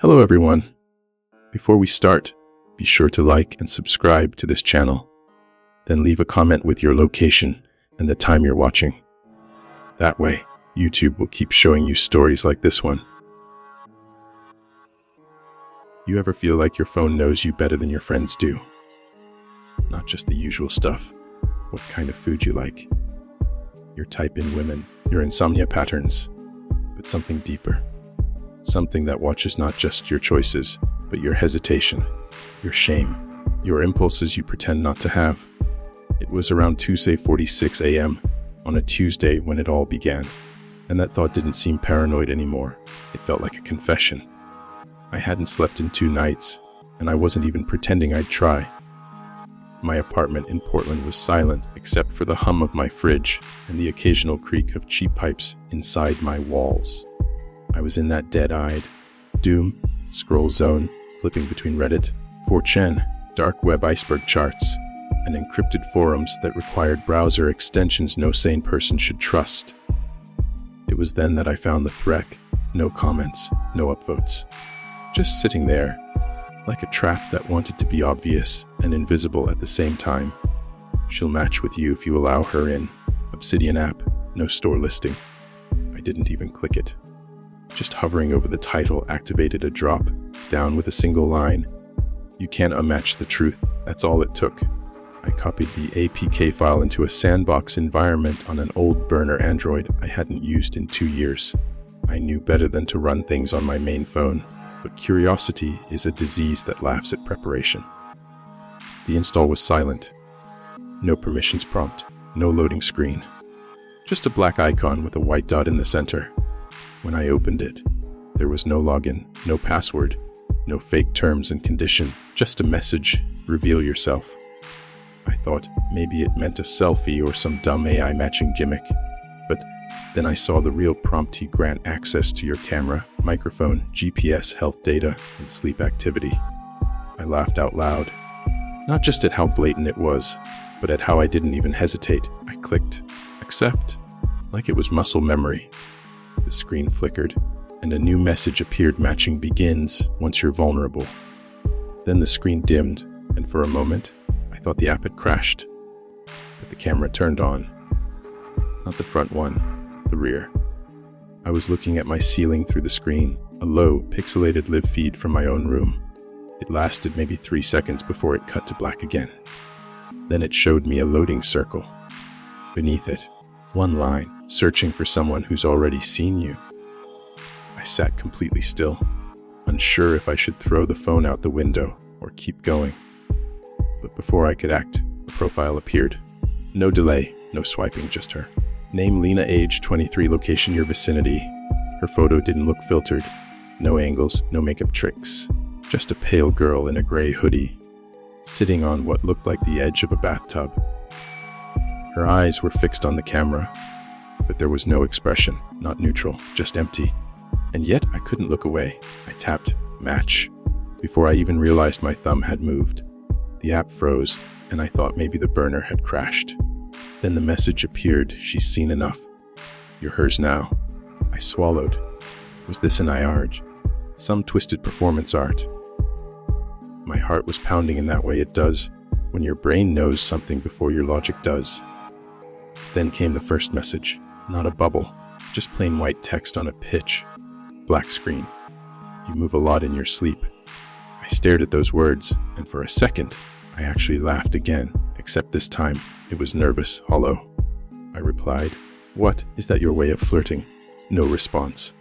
Hello everyone. Before we start, be sure to like and subscribe to this channel. Then leave a comment with your location and the time you're watching. That way, YouTube will keep showing you stories like this one. You ever feel like your phone knows you better than your friends do? Not just the usual stuff. What kind of food you like, your type in women, your insomnia patterns, but something deeper. Something that watches not just your choices, but your hesitation, your shame, your impulses you pretend not to have. It was around 2:46 a.m. on a Tuesday when it all began, and that thought didn't seem paranoid anymore. It felt like a confession. I hadn't slept in 2 nights, and I wasn't even pretending I'd try. My apartment in Portland was silent except for the hum of my fridge and the occasional creak of cheap pipes inside my walls. I was in that dead-eyed, doom scroll zone, flipping between Reddit, 4chan, dark web iceberg charts, and encrypted forums that required browser extensions no sane person should trust. It was then that I found the Threk. No comments, no upvotes. Just sitting there, like a trap that wanted to be obvious and invisible at the same time. She'll match with you if you allow her in. Obsidian app, no store listing. I didn't even click it. Just hovering over the title activated a drop down with a single line. You can't unmatch the truth. That's all it took. I copied the APK file into a sandbox environment on an old burner Android I hadn't used in 2 years. I knew better than to run things on my main phone, but curiosity is a disease that laughs at preparation. The install was silent. No permissions prompt, no loading screen. Just a black icon with a white dot in the center. When I opened it, there was no login, no password, no fake terms and condition, just a message, reveal yourself. I thought maybe it meant a selfie or some dumb AI matching gimmick, but then I saw the real prompt: to grant access to your camera, microphone, GPS, health data, and sleep activity. I laughed out loud, not just at how blatant it was, but at how I didn't even hesitate. I clicked accept, like it was muscle memory. The screen flickered, and a new message appeared matching begins once you're vulnerable. Then the screen dimmed, and for a moment, I thought the app had crashed. But the camera turned on. Not the front one, the rear. I was looking at my ceiling through the screen, a low, pixelated live feed from my own room. It lasted maybe 3 seconds before it cut to black again. Then it showed me a loading circle. Beneath it, one line, searching for someone who's already seen you. I sat completely still, unsure if I should throw the phone out the window or keep going. But before I could act, the profile appeared. No delay, no swiping, just her. Name Lena, age 23, location your vicinity. Her photo didn't look filtered. No angles, no makeup tricks. Just a pale girl in a gray hoodie, sitting on what looked like the edge of a bathtub. Her eyes were fixed on the camera, but there was no expression, not neutral, just empty. And yet I couldn't look away. I tapped match before I even realized my thumb had moved. The app froze, and I thought maybe the burner had crashed. Then the message appeared: she's seen enough. You're hers now. I swallowed. Was this an IARG? Some twisted performance art? My heart was pounding in that way it does when your brain knows something before your logic does. Then came the first message. Not a bubble, just plain white text on a pitch black screen. You move a lot in your sleep. I stared at those words, and for a second, I actually laughed again, except this time, it was nervous, hollow. I replied, "What, is that your way of flirting?" No response.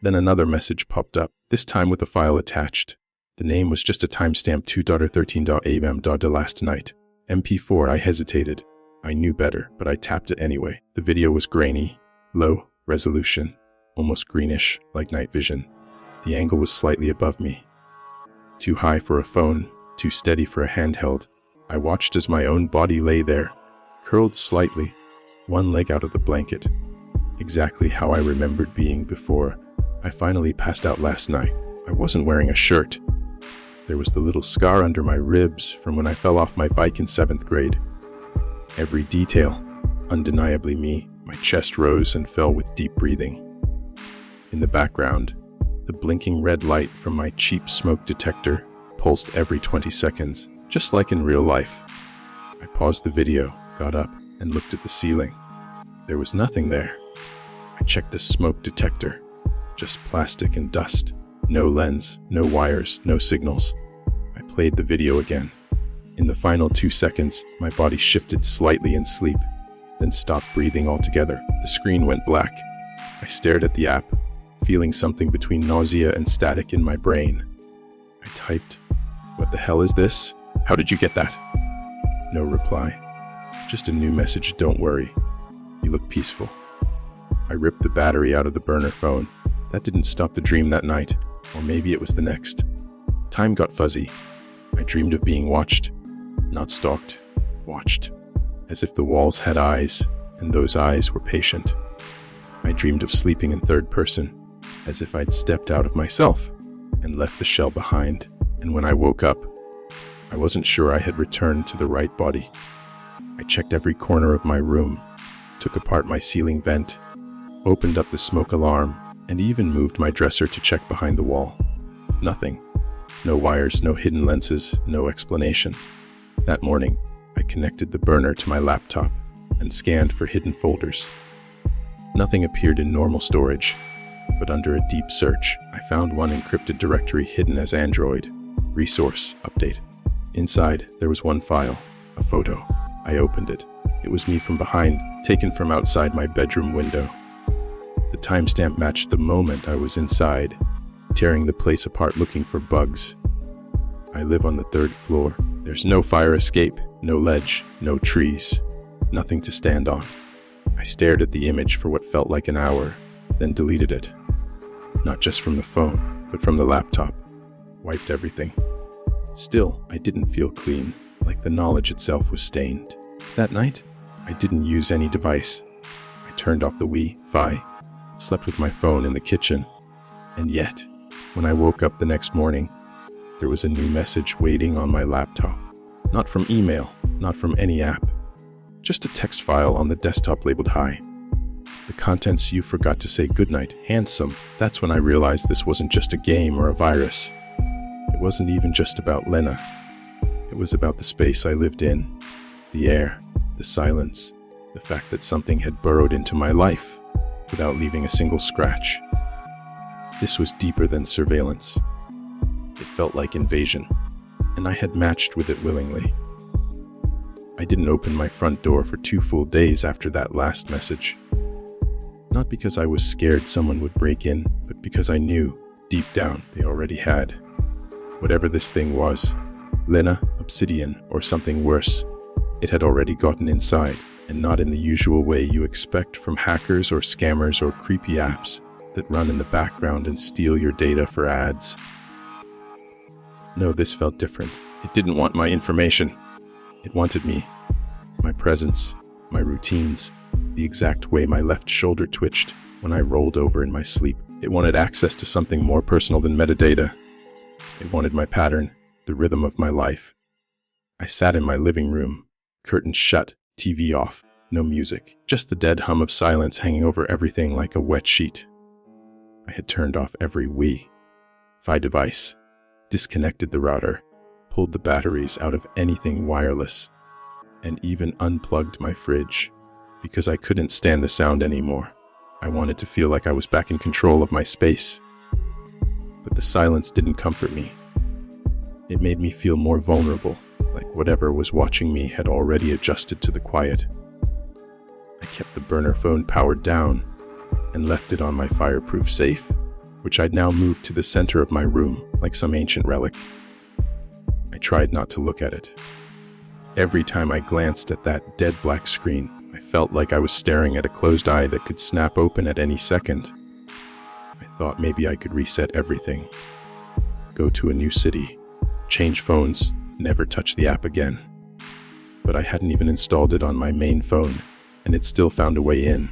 Then another message popped up, this time with a file attached. The name was just a timestamp 2.13.am. last night. MP4. I hesitated. I knew better, but I tapped it anyway. The video was grainy, low resolution, almost greenish, like night vision. The angle was slightly above me. Too high for a phone, too steady for a handheld. I watched as my own body lay there, curled slightly, one leg out of the blanket. Exactly how I remembered being before I finally passed out last night. I wasn't wearing a shirt. There was the little scar under my ribs from when I fell off my bike in 7th grade. Every detail, undeniably me. My chest rose and fell with deep breathing. In the background, The blinking red light from my cheap smoke detector pulsed every 20 seconds, just like in real life. I paused the video, got up, and looked at the ceiling. There was nothing there. I checked the smoke detector. Just plastic and dust. No lens, no wires, no signals. I played the video again. In the final 2 seconds, my body shifted slightly in sleep, then stopped breathing altogether. The screen went black. I stared at the app, feeling something between nausea and static in my brain. I typed, "What the hell is this? How did you get that?" No reply. Just a new message, "Don't worry. You look peaceful." I ripped the battery out of the burner phone. That didn't stop the dream that night, or maybe it was the next. Time got fuzzy. I dreamed of being watched, not stalked, watched, as if the walls had eyes, and those eyes were patient. I dreamed of sleeping in third person, as if I'd stepped out of myself and left the shell behind, and when I woke up, I wasn't sure I had returned to the right body. I checked every corner of my room, took apart my ceiling vent, opened up the smoke alarm, and even moved my dresser to check behind the wall. Nothing. No wires, no hidden lenses, no explanation. That morning, I connected the burner to my laptop and scanned for hidden folders. Nothing appeared in normal storage, but under a deep search, I found one encrypted directory hidden as Android. Resource update. Inside, there was one file, a photo. I opened it. It was me from behind, taken from outside my bedroom window. The timestamp matched the moment I was inside, tearing the place apart looking for bugs. I live on the 3rd floor. There's no fire escape, no ledge, no trees, nothing to stand on. I stared at the image for what felt like an hour, then deleted it. Not just from the phone, but from the laptop. Wiped everything. Still, I didn't feel clean, like the knowledge itself was stained. That night, I didn't use any device. I turned off the Wi-Fi, slept with my phone in the kitchen, and yet, when I woke up the next morning, there was a new message waiting on my laptop. Not from email, not from any app, just a text file on the desktop labeled "Hi. The contents: you forgot to say goodnight, handsome." That's when I realized this wasn't just a game or a virus. It wasn't even just about Lena. It was about the space I lived in, the air, the silence, the fact that something had burrowed into my life without leaving a single scratch. This was deeper than surveillance. It felt like invasion, and I had matched with it willingly. I didn't open my front door for 2 full days after that last message. Not because I was scared someone would break in, but because I knew, deep down, they already had. Whatever this thing was, Lena, Obsidian, or something worse, it had already gotten inside, and not in the usual way you expect from hackers or scammers or creepy apps that run in the background and steal your data for ads. No, this felt different. It didn't want my information. It wanted me. My presence, my routines, the exact way my left shoulder twitched when I rolled over in my sleep. It wanted access to something more personal than metadata. It wanted my pattern, the rhythm of my life. I sat in my living room, curtains shut, TV off, no music, just the dead hum of silence hanging over everything like a wet sheet. I had turned off every Wi-Fi device, disconnected the router, pulled the batteries out of anything wireless, and even unplugged my fridge, because I couldn't stand the sound anymore. I wanted to feel like I was back in control of my space. But the silence didn't comfort me. It made me feel more vulnerable, like whatever was watching me had already adjusted to the quiet. I kept the burner phone powered down and left it on my fireproof safe, which I'd now moved to the center of my room like some ancient relic. I tried not to look at it. Every time I glanced at that dead black screen, I felt like I was staring at a closed eye that could snap open at any second. I thought maybe I could reset everything. Go to a new city, change phones, never touch the app again. But I hadn't even installed it on my main phone, and it still found a way in.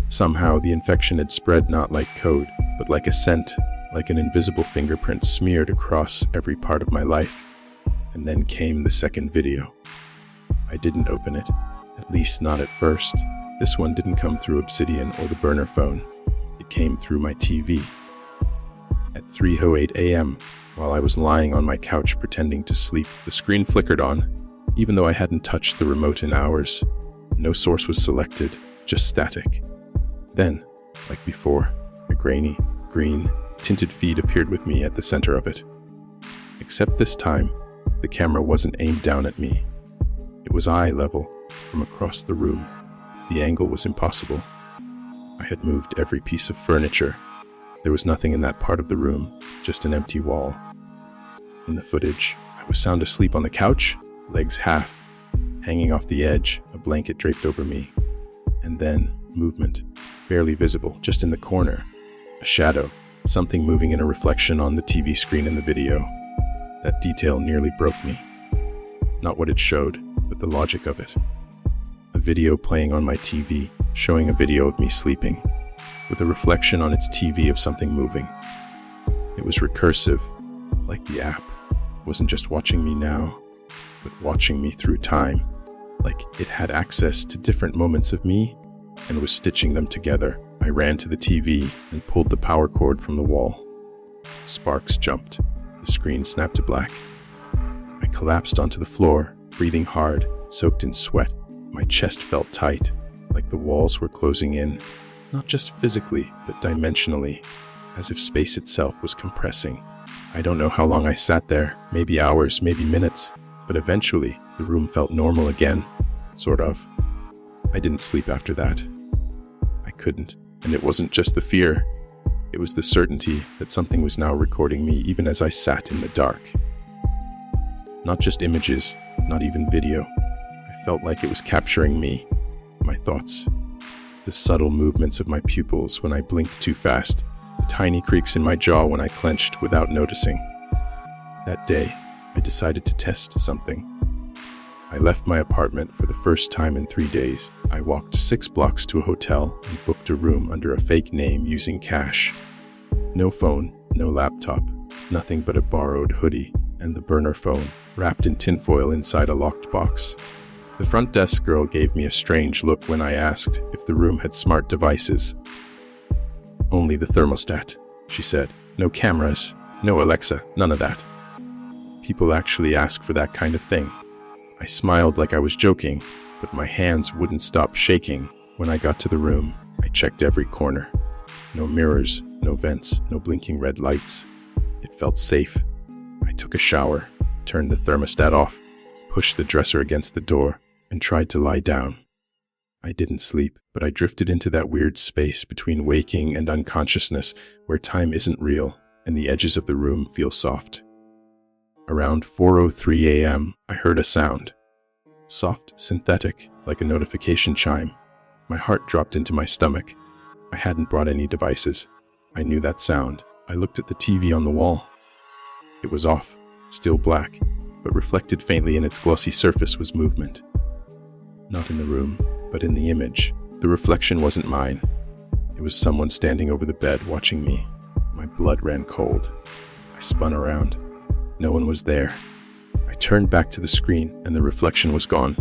Somehow the infection had spread not like code, but like a scent, like an invisible fingerprint smeared across every part of my life. And then came the second video. I didn't open it, at least not at first. This one didn't come through Obsidian or the burner phone. It came through my TV, At 3:08 a.m., while I was lying on my couch pretending to sleep, the screen flickered on, even though I hadn't touched the remote in hours. No source was selected, just static. Then, like before, a grainy, green, tinted feed appeared with me at the center of it. Except this time, the camera wasn't aimed down at me. It was eye level, from across the room. The angle was impossible. I had moved every piece of furniture. There was nothing in that part of the room, just an empty wall. In the footage, I was sound asleep on the couch, legs half, hanging off the edge, a blanket draped over me. And then, movement, barely visible, just in the corner. A shadow, something moving in a reflection on the TV screen in the video. That detail nearly broke me. Not what it showed, but the logic of it. A video playing on my TV, showing a video of me sleeping, with a reflection on its TV of something moving. It was recursive, like the app wasn't just watching me now, but watching me through time, like it had access to different moments of me and was stitching them together. I ran to the TV and pulled the power cord from the wall. Sparks jumped. The screen snapped to black. I collapsed onto the floor, breathing hard, soaked in sweat. My chest felt tight, like the walls were closing in, not just physically, but dimensionally, as if space itself was compressing. I don't know how long I sat there, maybe hours, maybe minutes, but eventually the room felt normal again, sort of. I didn't sleep after that. I couldn't, and it wasn't just the fear. It was the certainty that something was now recording me even as I sat in the dark. Not just images, not even video. I felt like it was capturing me, my thoughts, the subtle movements of my pupils when I blinked too fast, the tiny creaks in my jaw when I clenched without noticing. That day, I decided to test something. I left my apartment for the first time in 3 days. I walked 6 blocks to a hotel and booked a room under a fake name using cash. No phone, no laptop, nothing but a borrowed hoodie and the burner phone, wrapped in tinfoil inside a locked box. The front desk girl gave me a strange look when I asked if the room had smart devices. "Only the thermostat," she said. "No cameras, no Alexa, none of that." People actually ask for that kind of thing. I smiled like I was joking, but my hands wouldn't stop shaking. When I got to the room, I checked every corner. No mirrors, no vents, no blinking red lights. It felt safe. I took a shower, turned the thermostat off, pushed the dresser against the door, and tried to lie down. I didn't sleep, but I drifted into that weird space between waking and unconsciousness where time isn't real and the edges of the room feel soft. Around 4:03 a.m., I heard a sound. Soft, synthetic, like a notification chime. My heart dropped into my stomach. I hadn't brought any devices. I knew that sound. I looked at the TV on the wall. It was off, still black, but reflected faintly in its glossy surface was movement. Not in the room, but in the image. The reflection wasn't mine. It was someone standing over the bed watching me. My blood ran cold. I spun around. No one was there. I turned back to the screen and the reflection was gone.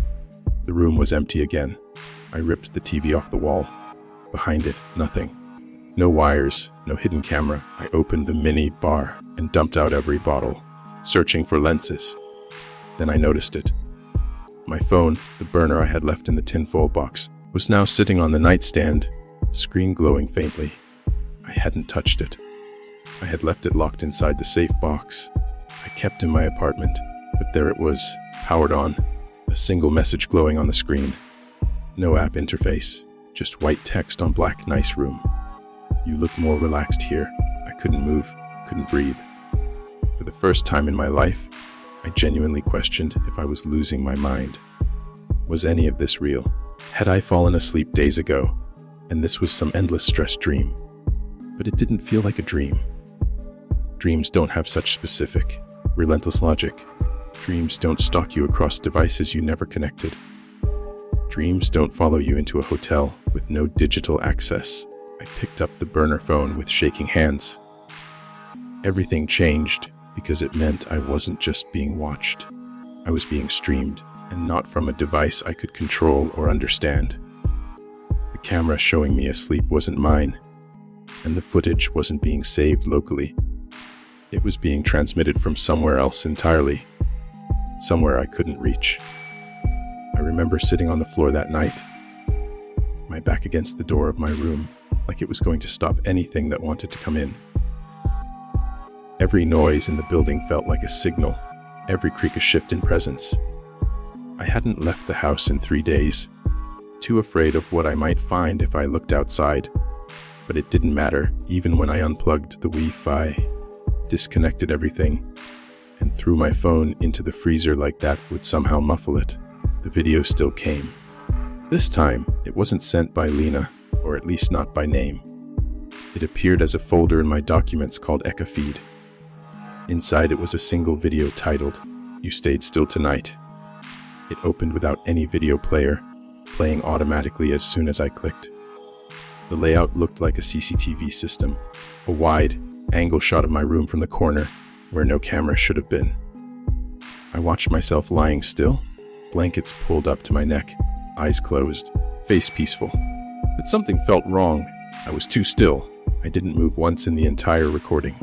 The room was empty again. I ripped the TV off the wall. Behind it, nothing. No wires, no hidden camera. I opened the mini bar and dumped out every bottle, searching for lenses. Then I noticed it. My phone, the burner I had left in the tinfoil box, was now sitting on the nightstand, screen glowing faintly. I hadn't touched it. I had left it locked inside the safe box. I kept in my apartment, but there it was, powered on, a single message glowing on the screen. No app interface, just white text on black. "Nice room. You look more relaxed here." I couldn't move, couldn't breathe. For the first time in my life, I genuinely questioned if I was losing my mind. Was any of this real? Had I fallen asleep days ago, and this was some endless stress dream? But it didn't feel like a dream. Dreams don't have such specific, relentless logic. Dreams don't stalk you across devices you never connected. Dreams don't follow you into a hotel with no digital access. I picked up the burner phone with shaking hands. Everything changed because it meant I wasn't just being watched. I was being streamed, and not from a device I could control or understand. The camera showing me asleep wasn't mine, and the footage wasn't being saved locally. It was being transmitted from somewhere else entirely, somewhere I couldn't reach. I remember sitting on the floor that night, my back against the door of my room, like it was going to stop anything that wanted to come in. Every noise in the building felt like a signal, every creak a shift in presence. I hadn't left the house in 3 days, too afraid of what I might find if I looked outside. But it didn't matter, even when I unplugged the Wi-Fi, disconnected everything, and threw my phone into the freezer like that would somehow muffle it. The video still came. This time, it wasn't sent by Lena, or at least not by name. It appeared as a folder in my documents called EchaFeed. Inside it was a single video titled, "You Stayed Still Tonight." It opened without any video player, playing automatically as soon as I clicked. The layout looked like a CCTV system, a wide, angle shot of my room from the corner, where no camera should have been. I watched myself lying still, blankets pulled up to my neck, eyes closed, face peaceful. But something felt wrong. I was too still. I didn't move once in the entire recording.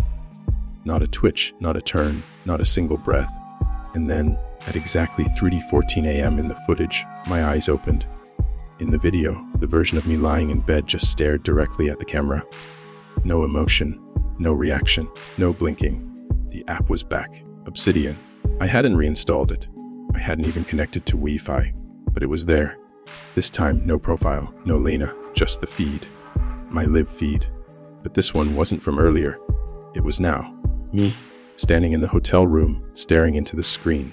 Not a twitch, not a turn, not a single breath. And then, at exactly 3:14 a.m. in the footage, my eyes opened. In the video, the version of me lying in bed just stared directly at the camera. No emotion, no reaction, no blinking. The app was back. Obsidian. I hadn't reinstalled it. I hadn't even connected to Wi-Fi, but it was there. This time, no profile, no Lena, just the feed. My live feed. But this one wasn't from earlier. It was now. Me, standing in the hotel room, staring into the screen.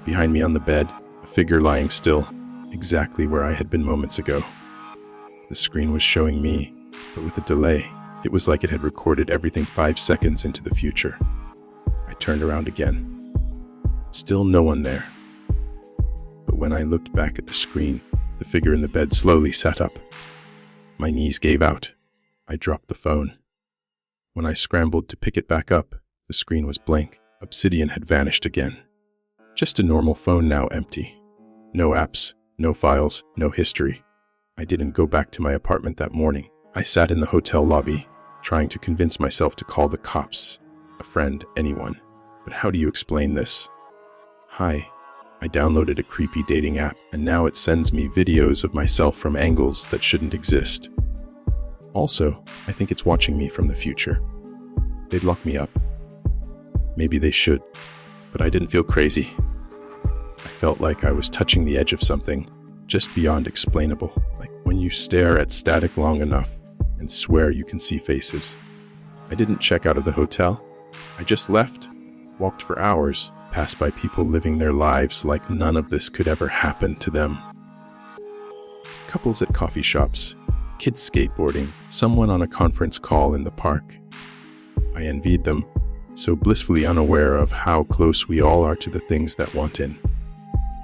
Behind me on the bed, a figure lying still, exactly where I had been moments ago. The screen was showing me, but with a delay. It was like it had recorded everything 5 seconds into the future. I turned around again. Still no one there. But when I looked back at the screen, the figure in the bed slowly sat up. My knees gave out. I dropped the phone. When I scrambled to pick it back up, the screen was blank. Obsidian had vanished again. Just a normal phone now empty. No apps, no files, no history. I didn't go back to my apartment that morning. I sat in the hotel lobby, trying to convince myself to call the cops, a friend, anyone. But how do you explain this? Hi. I downloaded a creepy dating app, and now it sends me videos of myself from angles that shouldn't exist. Also, I think it's watching me from the future. They'd lock me up. Maybe they should, but I didn't feel crazy. I felt like I was touching the edge of something, just beyond explainable, like when you stare at static long enough and swear you can see faces. I didn't check out of the hotel. I just left, walked for hours, passed by people living their lives like none of this could ever happen to them. Couples at coffee shops, kids skateboarding, someone on a conference call in the park. I envied them, so blissfully unaware of how close we all are to the things that want in.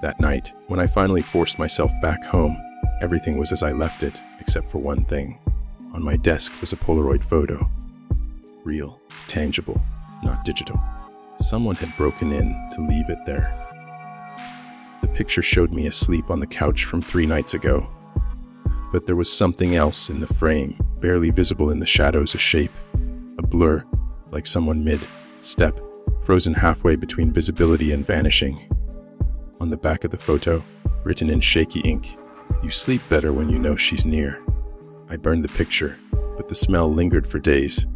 That night, when I finally forced myself back home, everything was as I left it, except for one thing. On my desk was a Polaroid photo. Real, tangible, not digital. Someone had broken in to leave it there. The picture showed me asleep on the couch from 3 nights ago. But there was something else in the frame, barely visible in the shadows, a shape, a blur, like someone mid-step, frozen halfway between visibility and vanishing. On the back of the photo, written in shaky ink, "You sleep better when you know she's near." I burned the picture, but the smell lingered for days.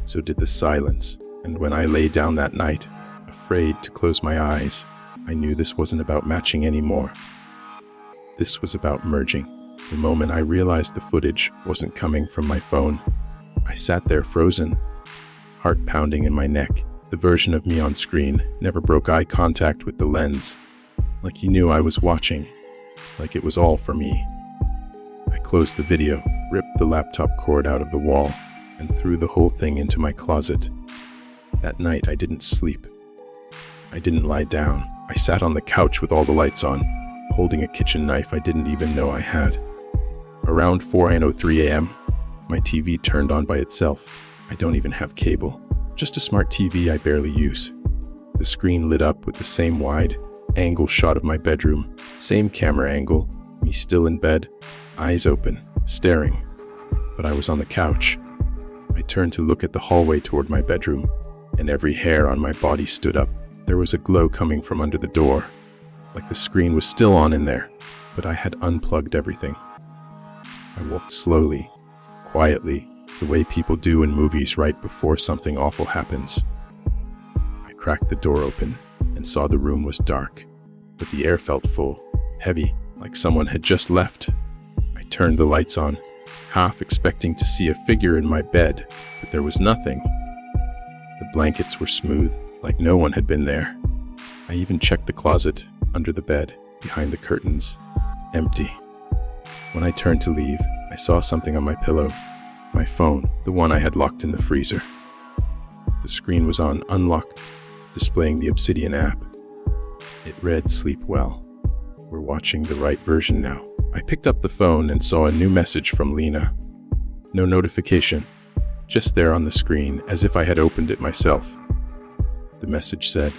So did the silence, and when I lay down that night, afraid to close my eyes, I knew this wasn't about matching anymore. This was about merging. The moment I realized the footage wasn't coming from my phone, I sat there frozen, heart pounding in my neck. The version of me on screen never broke eye contact with the lens, like he knew I was watching, like it was all for me. I closed the video, ripped the laptop cord out of the wall, and threw the whole thing into my closet. That night I didn't sleep. I didn't lie down. I sat on the couch with all the lights on, holding a kitchen knife I didn't even know I had. Around 4:03 a.m., my TV turned on by itself. I don't even have cable. Just a smart TV I barely use. The screen lit up with the same wide angle shot of my bedroom, same camera angle, me still in bed, eyes open, staring. But I was on the couch. I turned to look at the hallway toward my bedroom, and every hair on my body stood up. There was a glow coming from under the door, like the screen was still on in there, but I had unplugged everything. I walked slowly, quietly, the way people do in movies right before something awful happens. I cracked the door open and saw the room was dark, but the air felt full, heavy, like someone had just left. I turned the lights on, half expecting to see a figure in my bed, but there was nothing. The blankets were smooth, like no one had been there. I even checked the closet, under the bed, behind the curtains. Empty. When I turned to leave, I saw something on my pillow. My phone, the one I had locked in the freezer. The screen was on unlocked, displaying the Obsidian app. It read, "Sleep well. We're watching the right version now." I picked up the phone and saw a new message from Lena. No notification, just there on the screen, as if I had opened it myself. The message said,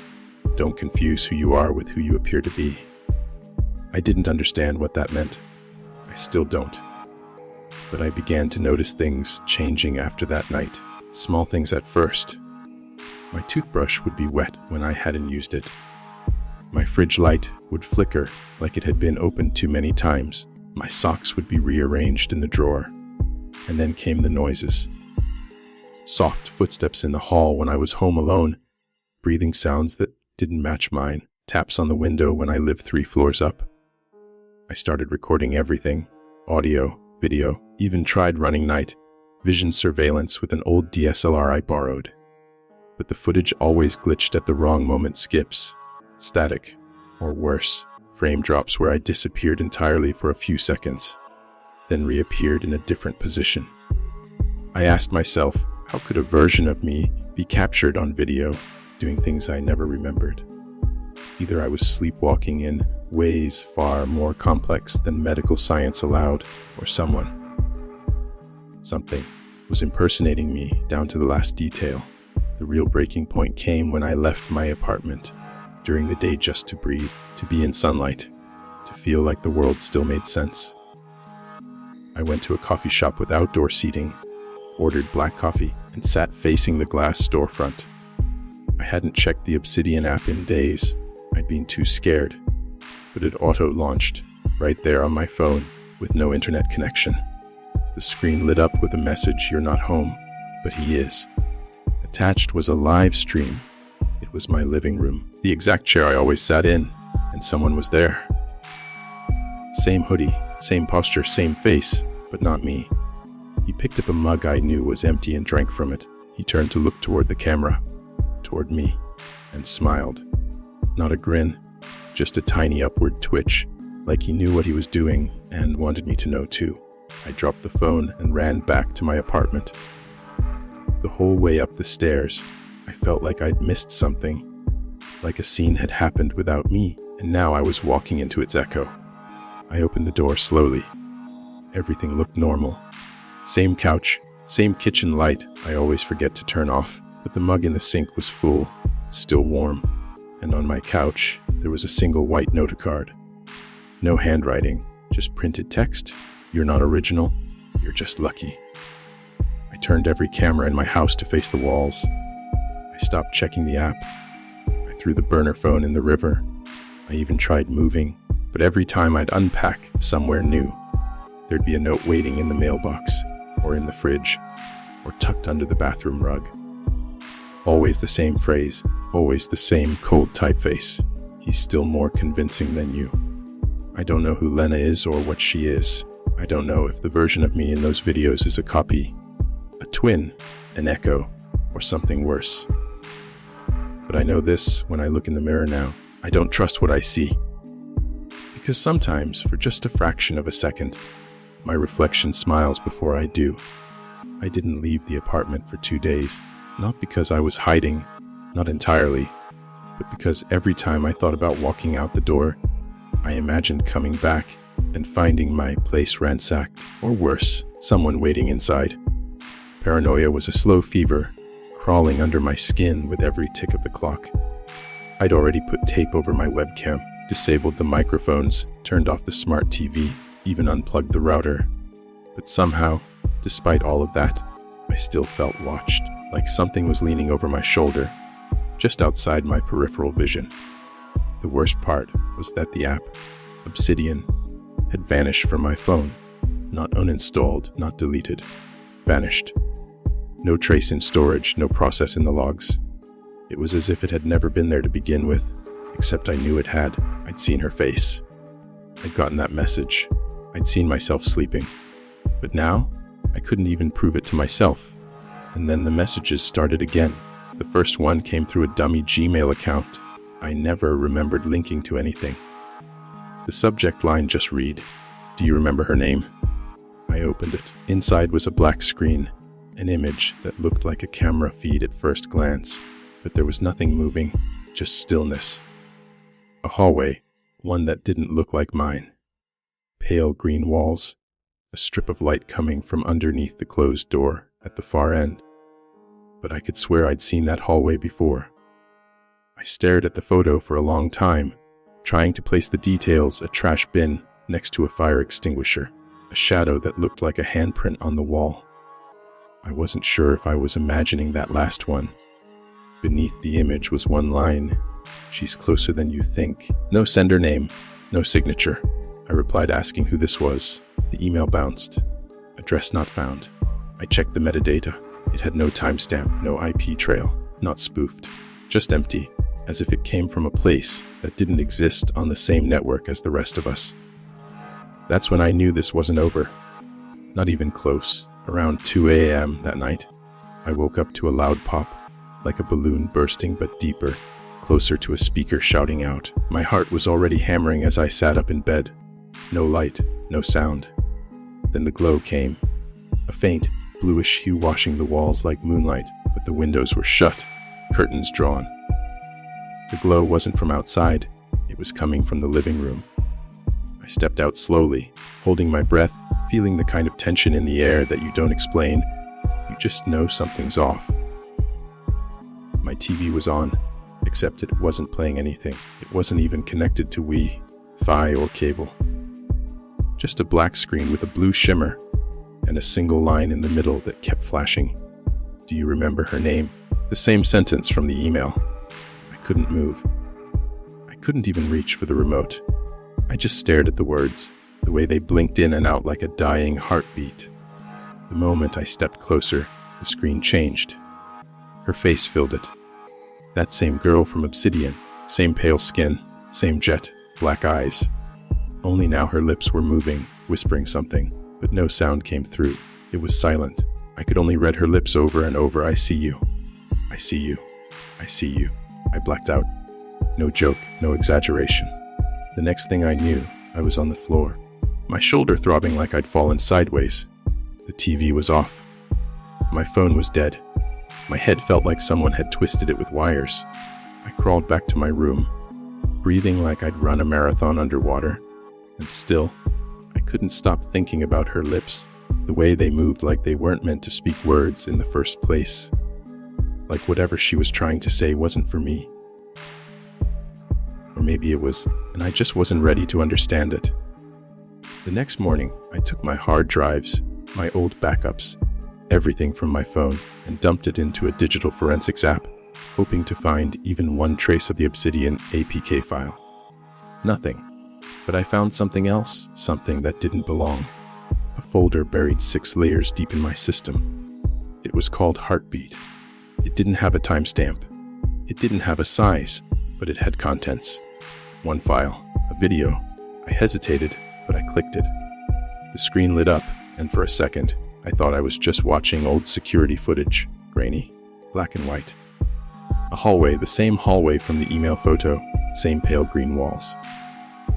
"Don't confuse who you are with who you appear to be." I didn't understand what that meant. I still don't. But I began to notice things changing after that night. Small things at first. My toothbrush would be wet when I hadn't used it. My fridge light would flicker like it had been opened too many times. My socks would be rearranged in the drawer. And then came the noises. Soft footsteps in the hall when I was home alone. Breathing sounds that didn't match mine. Taps on the window when I lived 3 floors up. I started recording everything. Audio, video, even tried running night vision surveillance with an old DSLR I borrowed. But the footage always glitched at the wrong moment. Skips, static, or worse, frame drops where I disappeared entirely for a few seconds, then reappeared in a different position. I asked myself, how could a version of me be captured on video, doing things I never remembered? Either I was sleepwalking in ways far more complex than medical science allowed, or something was impersonating me down to the last detail. The real breaking point came when I left my apartment during the day just to breathe, to be in sunlight, to feel like the world still made sense. I went to a coffee shop with outdoor seating, ordered black coffee, and sat facing the glass storefront. I hadn't checked the Obsidian app in days. I'd been too scared, but it auto-launched right there on my phone with no internet connection. The screen lit up with a message, "You're not home, but he is." Attached was a live stream. It was my living room, the exact chair I always sat in, and someone was there. Same hoodie, same posture, same face, but not me. He picked up a mug I knew was empty and drank from it. He turned to look toward the camera, toward me, and smiled. Not a grin, just a tiny upward twitch, like he knew what he was doing and wanted me to know too. I dropped the phone and ran back to my apartment. The whole way up the stairs, I felt like I'd missed something, like a scene had happened without me, and now I was walking into its echo. I opened the door slowly. Everything looked normal. Same couch, same kitchen light I always forget to turn off, but the mug in the sink was full, still warm, and on my couch there was a single white note card. No handwriting, just printed text. "You're not original, you're just lucky." I turned every camera in my house to face the walls. I stopped checking the app. I threw the burner phone in the river. I even tried moving, but every time I'd unpack somewhere new, there'd be a note waiting in the mailbox, or in the fridge, or tucked under the bathroom rug. Always the same phrase, always the same cold typeface. "He's still more convincing than you." I don't know who Lena is or what she is. I don't know if the version of me in those videos is a copy, a twin, an echo, or something worse. But I know this, when I look in the mirror now, I don't trust what I see. Because sometimes, for just a fraction of a second, my reflection smiles before I do. I didn't leave the apartment for 2 days, not because I was hiding, not entirely, but because every time I thought about walking out the door, I imagined coming back and finding my place ransacked, or worse, someone waiting inside. Paranoia was a slow fever, crawling under my skin with every tick of the clock. I'd already put tape over my webcam, disabled the microphones, turned off the smart TV, even unplugged the router. But somehow, despite all of that, I still felt watched. like something was leaning over my shoulder, just outside my peripheral vision. The worst part was that the app, Obsidian, had vanished from my phone. Not uninstalled, not deleted. Vanished. No trace in storage, no process in the logs. It was as if it had never been there to begin with, except I knew it had. I'd seen her face. I'd gotten that message. I'd seen myself sleeping. But now, I couldn't even prove it to myself. And then the messages started again. The first one came through a dummy Gmail account. I never remembered linking to anything. The subject line just read, "Do you remember her name?" I opened it. Inside was a black screen, an image that looked like a camera feed at first glance, but there was nothing moving, just stillness. A hallway, one that didn't look like mine. Pale green walls, a strip of light coming from underneath the closed door at the far end. But I could swear I'd seen that hallway before. I stared at the photo for a long time, trying to place the details: a trash bin next to a fire extinguisher, a shadow that looked like a handprint on the wall. I wasn't sure if I was imagining that last one. Beneath the image was one line: "She's closer than you think." No sender name, no signature. I replied asking who this was. The email bounced. Address not found. I checked the metadata. It had no timestamp, no IP trail, not spoofed, just empty, as if it came from a place that didn't exist on the same network as the rest of us. That's when I knew this wasn't over. Not even close. Around 2 a.m. that night, I woke up to a loud pop, like a balloon bursting but deeper, closer to a speaker shouting out. My heart was already hammering as I sat up in bed. No light, no sound. Then the glow came. A faint, bluish hue washing the walls like moonlight, but the windows were shut, curtains drawn. The glow wasn't from outside, it was coming from the living room. I stepped out slowly, holding my breath, feeling the kind of tension in the air that you don't explain, you just know something's off. My TV was on, except it wasn't playing anything. It wasn't even connected to Wi-Fi or cable. Just a black screen with a blue shimmer, and a single line in the middle that kept flashing. "Do you remember her name?" The same sentence from the email. I couldn't move. I couldn't even reach for the remote. I just stared at the words, the way they blinked in and out like a dying heartbeat. The moment I stepped closer, the screen changed. Her face filled it. That same girl from Obsidian, same pale skin, same jet black eyes. Only now her lips were moving, whispering something, but no sound came through. It was silent. I could only read her lips over and over. "I see you. I see you. I see you." I blacked out. No joke, no exaggeration. The next thing I knew, I was on the floor, my shoulder throbbing like I'd fallen sideways. The TV was off. My phone was dead. My head felt like someone had twisted it with wires. I crawled back to my room, breathing like I'd run a marathon underwater. And still, I couldn't stop thinking about her lips, the way they moved like they weren't meant to speak words in the first place. Like whatever she was trying to say wasn't for me. Or maybe it was, and I just wasn't ready to understand it. The next morning, I took my hard drives, my old backups, everything from my phone, and dumped it into a digital forensics app, hoping to find even one trace of the Obsidian APK file. Nothing. But I found something else, something that didn't belong. A folder buried 6 layers deep in my system. It was called Heartbeat. It didn't have a timestamp. It didn't have a size, but it had contents. One file, a video. I hesitated, but I clicked it. The screen lit up, and for a second, I thought I was just watching old security footage, grainy, black and white. A hallway, the same hallway from the email photo, same pale green walls.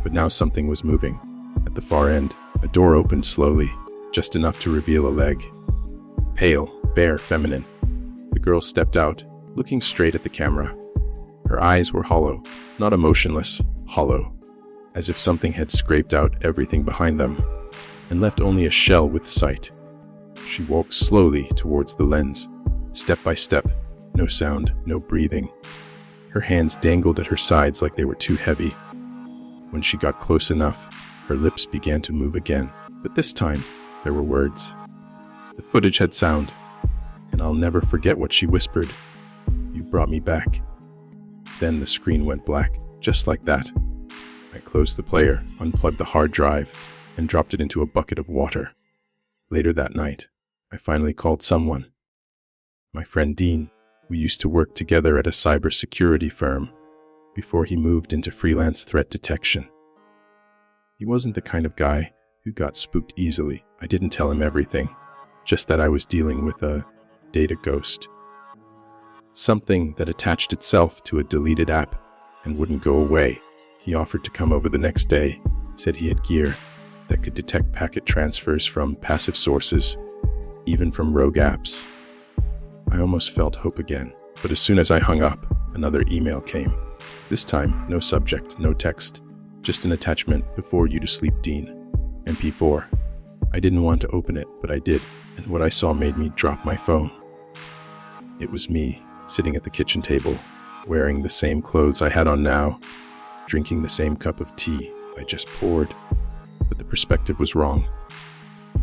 But now something was moving. At the far end, a door opened slowly, just enough to reveal a leg. Pale, bare, feminine. The girl stepped out, looking straight at the camera. Her eyes were hollow, not emotionless, hollow, as if something had scraped out everything behind them, and left only a shell with sight. She walked slowly towards the lens, step by step, no sound, no breathing. Her hands dangled at her sides like they were too heavy. When she got close enough, her lips began to move again, but this time, there were words. The footage had sound. and I'll never forget what she whispered. "You brought me back." Then the screen went black, just like that. I closed the player, unplugged the hard drive, and dropped it into a bucket of water. Later that night, I finally called someone. My friend Dean, we used to work together at a cybersecurity firm before he moved into freelance threat detection. He wasn't the kind of guy who got spooked easily. I didn't tell him everything, just that I was dealing with a data ghost. Something that attached itself to a deleted app and wouldn't go away. He offered to come over the next day, said he had gear that could detect packet transfers from passive sources, even from rogue apps. I almost felt hope again, but as soon as I hung up, another email came. This time, no subject, no text, just an attachment before you to sleep, Dean. MP4. I didn't want to open it, but I did, and what I saw made me drop my phone. It was me, sitting at the kitchen table, wearing the same clothes I had on now, drinking the same cup of tea I just poured, but the perspective was wrong.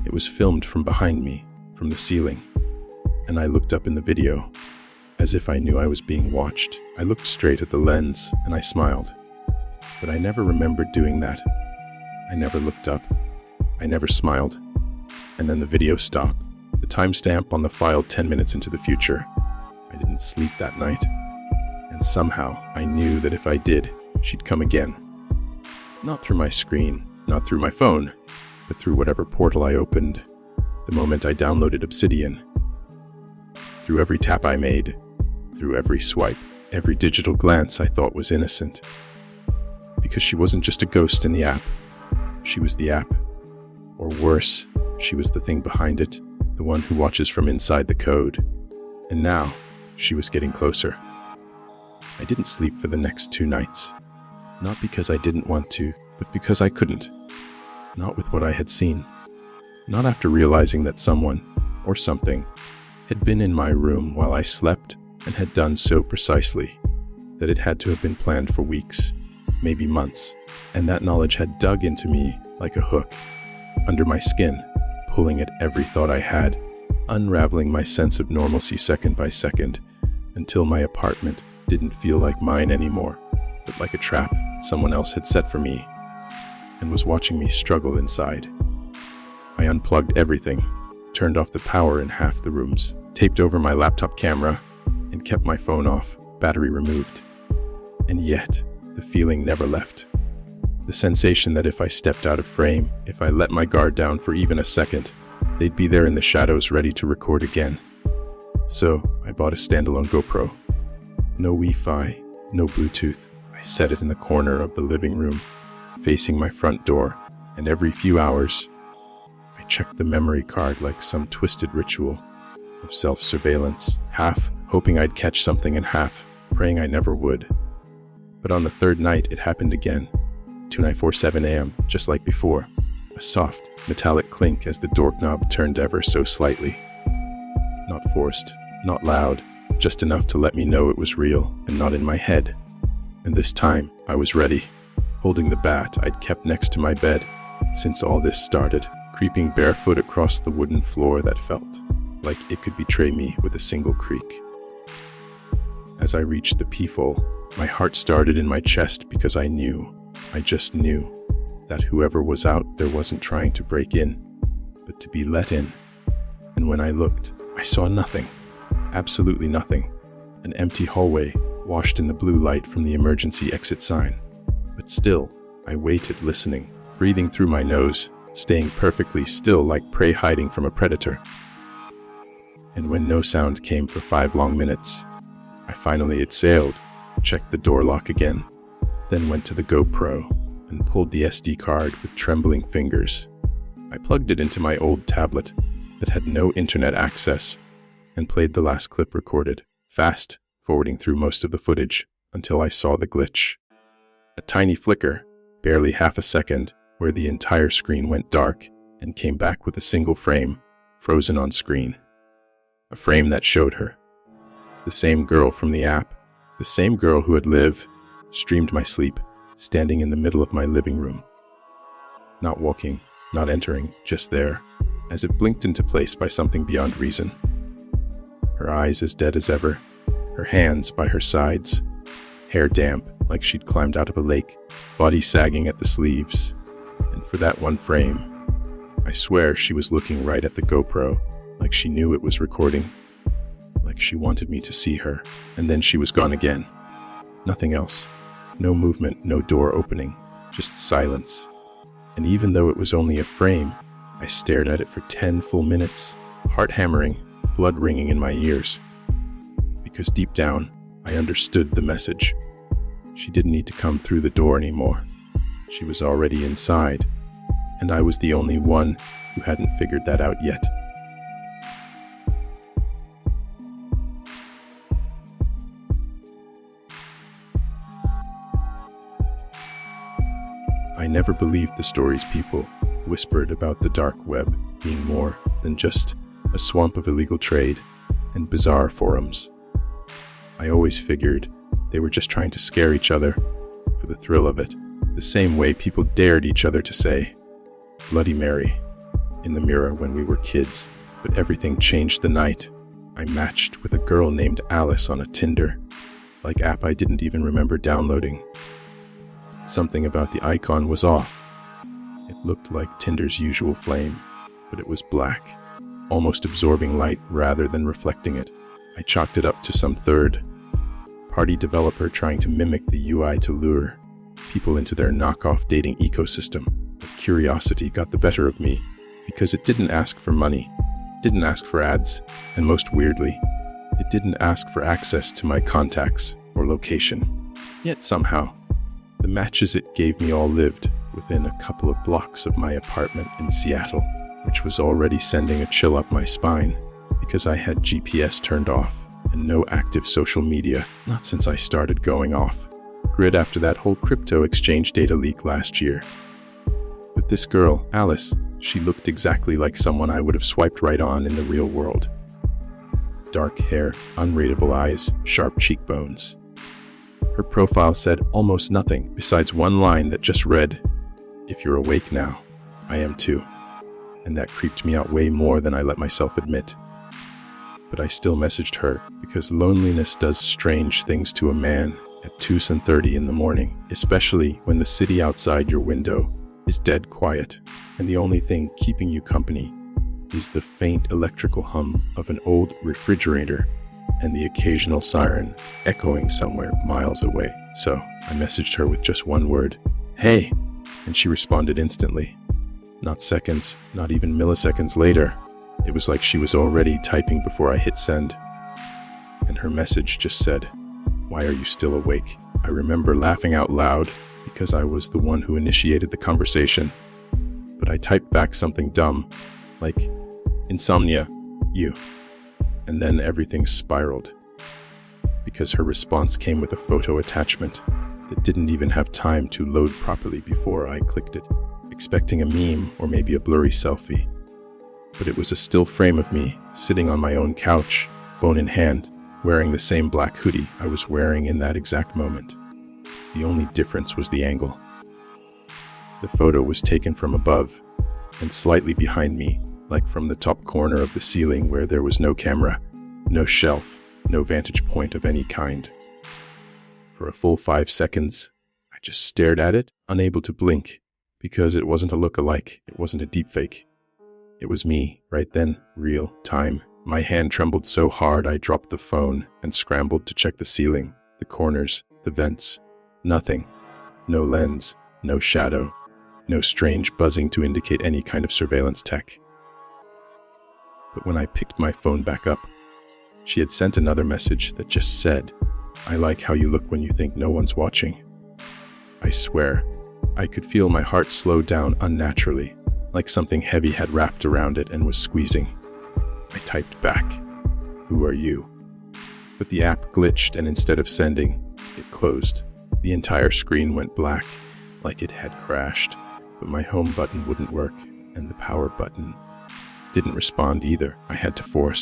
It was filmed from behind me, from the ceiling, and I looked up in the video, as if I knew I was being watched. I looked straight at the lens, and I smiled, but I never remembered doing that. I never looked up. I never smiled. And then the video stopped, the timestamp on the file 10 minutes into the future. I didn't sleep that night, and somehow I knew that if I did, she'd come again. Not through my screen, not through my phone, but through whatever portal I opened the moment I downloaded Obsidian. Through every tap I made, through every swipe, every digital glance I thought was innocent. Because she wasn't just a ghost in the app, she was the app. Or worse, she was the thing behind it, the one who watches from inside the code. And now, she was getting closer. I didn't sleep for the next 2 nights. Not because I didn't want to, but because I couldn't. Not with what I had seen. Not after realizing that someone, or something, had been in my room while I slept and had done so precisely that it had to have been planned for weeks, maybe months, and that knowledge had dug into me like a hook, under my skin, pulling at every thought I had, unraveling my sense of normalcy second by second, until my apartment didn't feel like mine anymore, but like a trap someone else had set for me, and was watching me struggle inside. I unplugged everything, turned off the power in half the rooms, taped over my laptop camera, and kept my phone off, battery removed. And yet, the feeling never left. The sensation that if I stepped out of frame, if I let my guard down for even a second, they'd be there in the shadows ready to record again. So, I bought a standalone GoPro. No Wi-Fi, no Bluetooth. I set it in the corner of the living room, facing my front door, and every few hours, I checked the memory card like some twisted ritual of self-surveillance, half hoping I'd catch something and half praying I never would. But on the third night, it happened again. 2947 a.m., just like before. A soft, metallic clink as the doorknob turned ever so slightly. Not forced, not loud, just enough to let me know it was real and not in my head. And this time, I was ready, holding the bat I'd kept next to my bed since all this started, creeping barefoot across the wooden floor that felt like it could betray me with a single creak. As I reached the peephole, my heart started in my chest because I just knew, that whoever was out there wasn't trying to break in, but to be let in. And when I looked, I saw nothing, absolutely nothing, an empty hallway washed in the blue light from the emergency exit sign. But still, I waited, listening, breathing through my nose, staying perfectly still like prey hiding from a predator. And when no sound came for 5 long minutes, I finally exhaled, checked the door lock again, then went to the GoPro and pulled the SD card with trembling fingers. I plugged it into my old tablet that had no internet access and played the last clip recorded, fast forwarding through most of the footage until I saw the glitch. A tiny flicker, barely half a second, where the entire screen went dark and came back with a single frame, frozen on screen. A frame that showed her. The same girl from the app, the same girl who had lived, streamed my sleep, standing in the middle of my living room. Not walking, not entering, just there, as if blinked into place by something beyond reason. her eyes as dead as ever, her hands by her sides, hair damp like she'd climbed out of a lake, body sagging at the sleeves. And for that one frame, I swear she was looking right at the GoPro, like she knew it was recording, like she wanted me to see her, and then she was gone again. Nothing else. No movement, no door opening, just silence. And even though it was only a frame, I stared at it for 10 full minutes, heart hammering, blood ringing in my ears. Because deep down, I understood the message. She didn't need to come through the door anymore. She was already inside, and I was the only one who hadn't figured that out yet. I never believed the stories people whispered about the dark web being more than just a swamp of illegal trade and bizarre forums. I always figured they were just trying to scare each other for the thrill of it, the same way people dared each other to say Bloody Mary in the mirror when we were kids. But everything changed the night I matched with a girl named Alice on a Tinder, like app I didn't even remember downloading. Something about the icon was off. It looked like Tinder's usual flame, but it was black, almost absorbing light rather than reflecting it. I chalked it up to some third-party developer trying to mimic the UI to lure people into their knockoff dating ecosystem. But curiosity got the better of me, because it didn't ask for money, didn't ask for ads, and most weirdly, it didn't ask for access to my contacts or location. Yet somehow, the matches it gave me all lived within a couple of blocks of my apartment in Seattle, which was already sending a chill up my spine because I had GPS turned off and no active social media, not since I started going off grid after that whole crypto exchange data leak last year. But this girl, Alice, she looked exactly like someone I would have swiped right on in the real world. Dark hair, unreadable eyes, sharp cheekbones. Her profile said almost nothing besides one line that just read, "If you're awake now, I am too." And that creeped me out way more than I let myself admit. But I still messaged her because loneliness does strange things to a man at 2:30 in the morning, especially when the city outside your window is dead quiet, and the only thing keeping you company is the faint electrical hum of an old refrigerator and the occasional siren echoing somewhere miles away. So I messaged her with just one word, "Hey," and she responded instantly. Not seconds, not even milliseconds later. It was like she was already typing before I hit send. And her message just said, "Why are you still awake?" I remember laughing out loud because I was the one who initiated the conversation. But I typed back something dumb, like, "Insomnia, you." And then everything spiraled, because her response came with a photo attachment that didn't even have time to load properly before I clicked it, expecting a meme or maybe a blurry selfie. But it was a still frame of me, sitting on my own couch, phone in hand, wearing the same black hoodie I was wearing in that exact moment. The only difference was the angle. The photo was taken from above, and slightly behind me, like from the top corner of the ceiling where there was no camera, no shelf, no vantage point of any kind. For a full 5 seconds, I just stared at it, unable to blink, because it wasn't a look-alike, it wasn't a deepfake. It was me, right then, real time. My hand trembled so hard I dropped the phone and scrambled to check the ceiling, the corners, the vents. Nothing. No lens, no shadow, no strange buzzing to indicate any kind of surveillance tech. But when I picked my phone back up, she had sent another message that just said, "I like how you look when you think no one's watching." I swear, I could feel my heart slow down unnaturally, like something heavy had wrapped around it and was squeezing. I typed back, "Who are you?" But the app glitched, and instead of sending, it closed. The entire screen went black, like it had crashed, but my home button wouldn't work, and the power button didn't respond either. I had to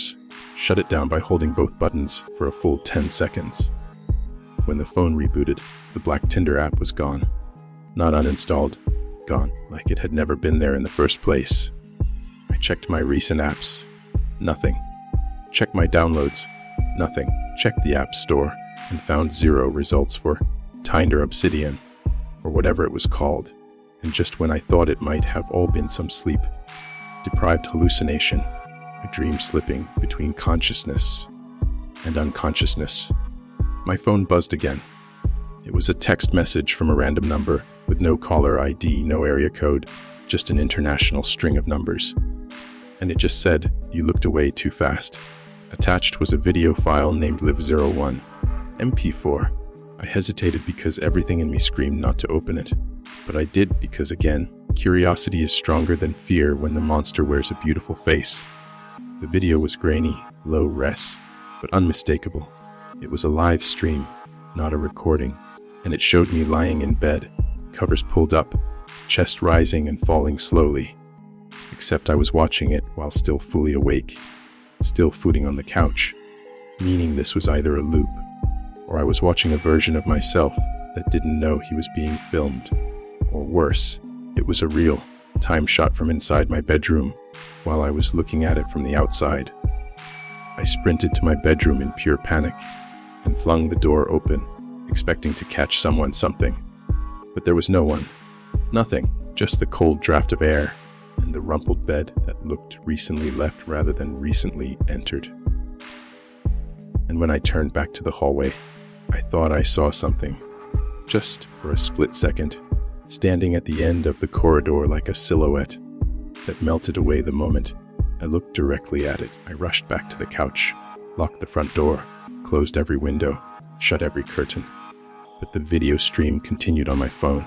shut it down by holding both buttons for a full 10 seconds. When the phone rebooted, the black Tinder app was gone. Not uninstalled, gone, like it had never been there in the first place. I checked my recent apps. Nothing. Checked my downloads. Nothing. Checked the App Store and found 0 results for Tinder Obsidian, or whatever it was called. And just when I thought it might have all been some sleep-deprived hallucination, a dream slipping between consciousness and unconsciousness, my phone buzzed again. It was a text message from a random number with no caller ID, no area code, just an international string of numbers. And it just said, "You looked away too fast." Attached was a video file named Live01, MP4. I hesitated because everything in me screamed not to open it. But I did because, again, curiosity is stronger than fear when the monster wears a beautiful face. The video was grainy, low res, but unmistakable. It was a live stream, not a recording, and it showed me lying in bed, covers pulled up, chest rising and falling slowly. Except I was watching it while still fully awake, still footing on the couch, meaning this was either a loop, or I was watching a version of myself that didn't know he was being filmed. Or worse, it was a real time shot from inside my bedroom while I was looking at it from the outside. I sprinted to my bedroom in pure panic and flung the door open, expecting to catch something. But there was no one. Nothing, just the cold draft of air and the rumpled bed that looked recently left rather than recently entered. And when I turned back to the hallway, I thought I saw something, just for a split second, standing at the end of the corridor like a silhouette that melted away the moment I looked directly at it. I rushed back to the couch, locked the front door, closed every window, shut every curtain. But the video stream continued on my phone.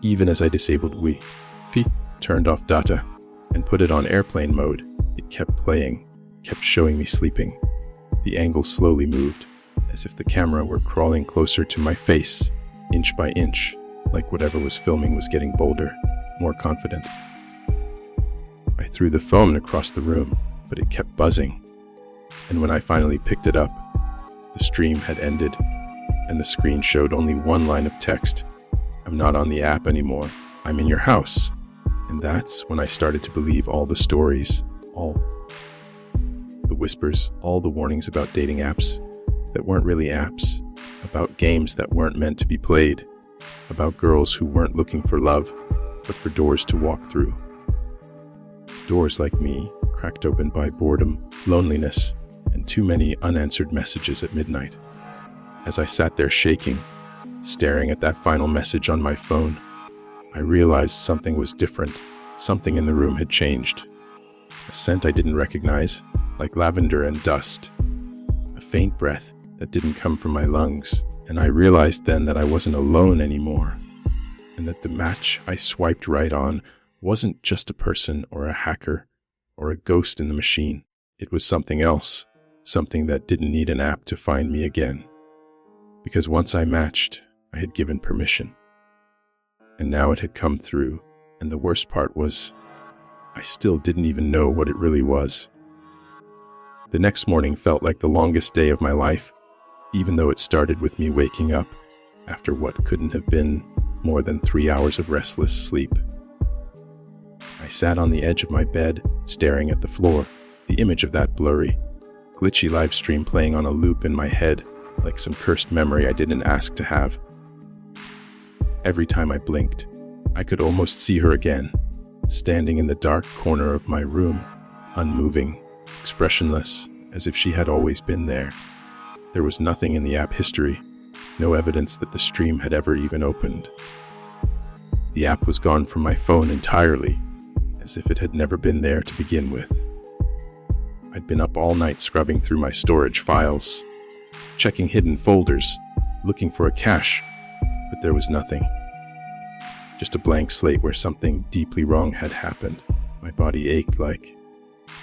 Even as I disabled Wi-Fi, turned off data, and put it on airplane mode, it kept playing, kept showing me sleeping. The angle slowly moved, as if the camera were crawling closer to my face, inch by inch, like whatever was filming was getting bolder, more confident. I threw the phone across the room, but it kept buzzing. And when I finally picked it up, the stream had ended, and the screen showed only one line of text. "I'm not on the app anymore. I'm in your house." And that's when I started to believe all the stories, all the whispers, all the warnings about dating apps that weren't really apps, about games that weren't meant to be played, about girls who weren't looking for love, but for doors to walk through. Doors like me, cracked open by boredom, loneliness, and too many unanswered messages at midnight. As I sat there shaking, staring at that final message on my phone, I realized something was different. Something in the room had changed. A scent I didn't recognize, like lavender and dust. A faint breath that didn't come from my lungs. And I realized then that I wasn't alone anymore. And that the match I swiped right on wasn't just a person or a hacker or a ghost in the machine. It was something else. Something that didn't need an app to find me again. Because once I matched, I had given permission. And now it had come through, and the worst part was, I still didn't even know what it really was. The next morning felt like the longest day of my life, even though it started with me waking up after what couldn't have been more than 3 hours of restless sleep. I sat on the edge of my bed, staring at the floor, the image of that blurry, glitchy live stream playing on a loop in my head, like some cursed memory I didn't ask to have. Every time I blinked, I could almost see her again, standing in the dark corner of my room, unmoving, expressionless, as if she had always been there. There was nothing in the app history, no evidence that the stream had ever even opened. The app was gone from my phone entirely, as if it had never been there to begin with. I'd been up all night scrubbing through my storage files, checking hidden folders, looking for a cache, but there was nothing. Just a blank slate where something deeply wrong had happened. My body ached like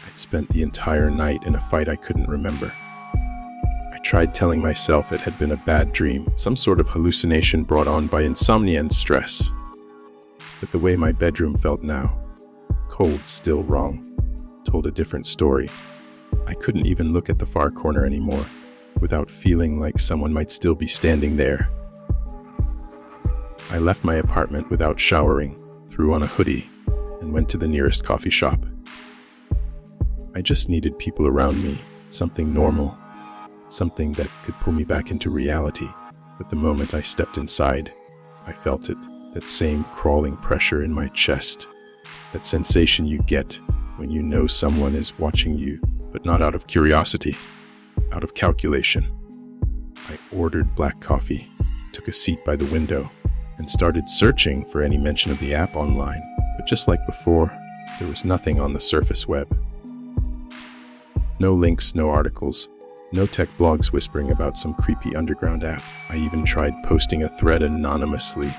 I'd spent the entire night in a fight I couldn't remember. I tried telling myself it had been a bad dream, some sort of hallucination brought on by insomnia and stress. But the way my bedroom felt now, cold, still wrong, told a different story. I couldn't even look at the far corner anymore, without feeling like someone might still be standing there. I left my apartment without showering, threw on a hoodie, and went to the nearest coffee shop. I just needed people around me, something normal, something that could pull me back into reality. But the moment I stepped inside, I felt it, that same crawling pressure in my chest, that sensation you get when you know someone is watching you, but not out of curiosity, out of calculation. I ordered black coffee, took a seat by the window, and started searching for any mention of the app online. But just like before, there was nothing on the surface web. No links, no articles, no tech blogs whispering about some creepy underground app. I even tried posting a thread anonymously,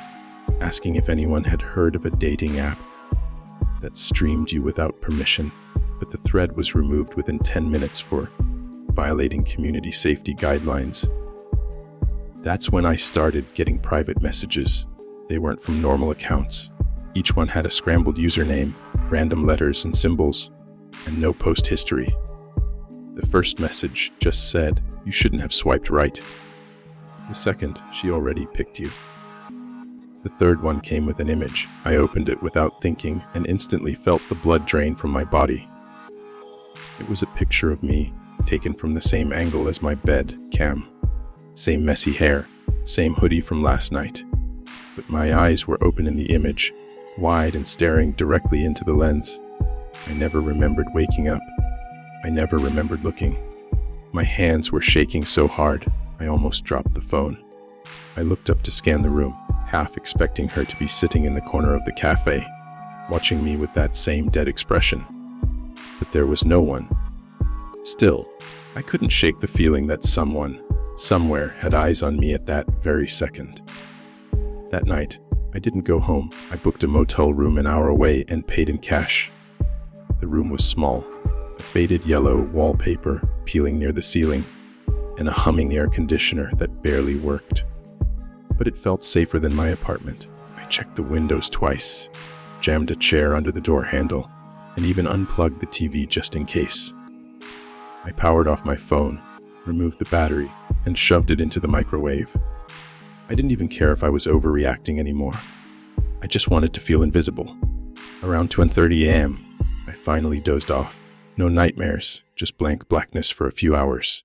asking if anyone had heard of a dating app that streamed you without permission, but the thread was removed within 10 minutes for violating community safety guidelines. That's when I started getting private messages. They weren't from normal accounts. Each one had a scrambled username, random letters and symbols, and no post history. The first message just said, "You shouldn't have swiped right." The second, "She already picked you." The third one came with an image. I opened it without thinking and instantly felt the blood drain from my body. It was a picture of me, taken from the same angle as my bed cam. Same messy hair, same hoodie from last night. But my eyes were open in the image, wide and staring directly into the lens. I never remembered waking up. I never remembered looking. My hands were shaking so hard, I almost dropped the phone. I looked up to scan the room, half expecting her to be sitting in the corner of the cafe, watching me with that same dead expression. But there was no one. Still, I couldn't shake the feeling that someone, somewhere, had eyes on me at that very second. That night, I didn't go home. I booked a motel room an hour away and paid in cash. The room was small, a faded yellow wallpaper peeling near the ceiling, and a humming air conditioner that barely worked. But it felt safer than my apartment. I checked the windows twice, jammed a chair under the door handle, and even unplugged the TV just in case. I powered off my phone, removed the battery, and shoved it into the microwave. I didn't even care if I was overreacting anymore. I just wanted to feel invisible. Around 10:30 a.m., I finally dozed off. No nightmares, just blank blackness for a few hours.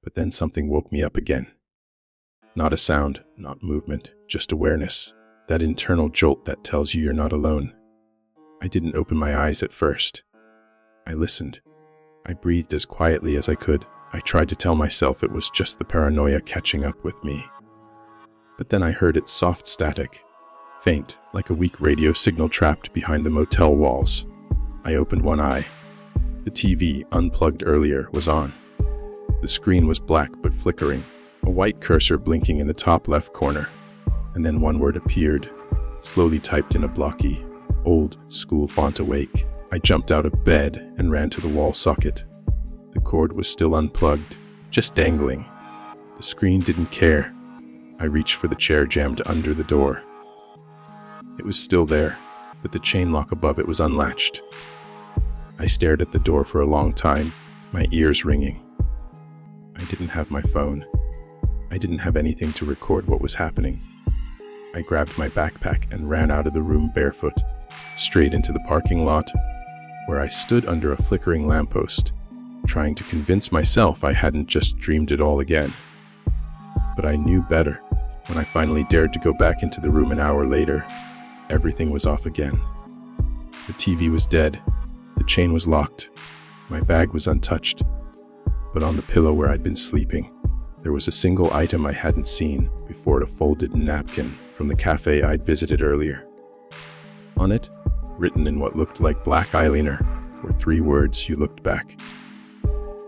But then something woke me up again. Not a sound, not movement, just awareness. That internal jolt that tells you you're not alone. I didn't open my eyes at first. I listened. I breathed as quietly as I could. I tried to tell myself it was just the paranoia catching up with me. But then I heard its soft static, faint, like a weak radio signal trapped behind the motel walls. I opened one eye. The TV, unplugged earlier, was on. The screen was black but flickering, a white cursor blinking in the top left corner. And then one word appeared, slowly typed in a blocky, old school font. Awake. I jumped out of bed and ran to the wall socket. The cord was still unplugged, just dangling. The screen didn't care. I reached for the chair jammed under the door. It was still there, but the chain lock above it was unlatched. I stared at the door for a long time, my ears ringing. I didn't have my phone. I didn't have anything to record what was happening. I grabbed my backpack and ran out of the room barefoot, straight into the parking lot, where I stood under a flickering lamppost, trying to convince myself I hadn't just dreamed it all again. But I knew better. When I finally dared to go back into the room an hour later, everything was off again. The TV was dead. The chain was locked. My bag was untouched. But on the pillow where I'd been sleeping, there was a single item I hadn't seen before, a folded napkin from the cafe I'd visited earlier. On it, written in what looked like black eyeliner, were 3 words: "You looked back."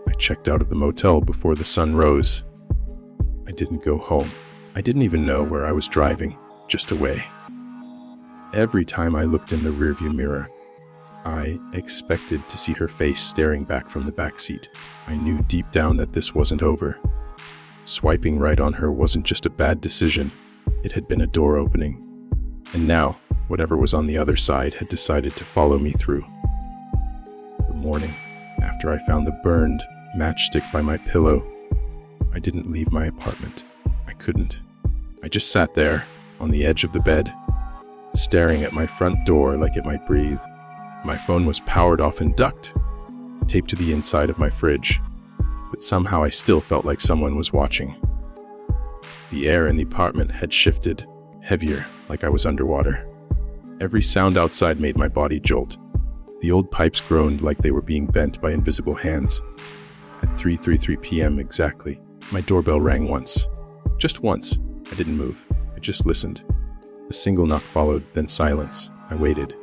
I checked out of the motel before the sun rose. I didn't go home. I didn't even know where I was driving, just away. Every time I looked in the rearview mirror, I expected to see her face staring back from the back seat. I knew deep down that this wasn't over. Swiping right on her wasn't just a bad decision, it had been a door opening. And now, whatever was on the other side had decided to follow me through. The morning, after I found the burned matchstick by my pillow, I didn't leave my apartment. I couldn't. I just sat there, on the edge of the bed, staring at my front door like it might breathe. My phone was powered off and ducked, taped to the inside of my fridge. but somehow I still felt like someone was watching. The air in the apartment had shifted, heavier, like I was underwater. Every sound outside made my body jolt. The old pipes groaned like they were being bent by invisible hands. At 3:33 p.m. exactly, my doorbell rang once. Just once. I didn't move. I just listened. A single knock followed, then silence. I waited.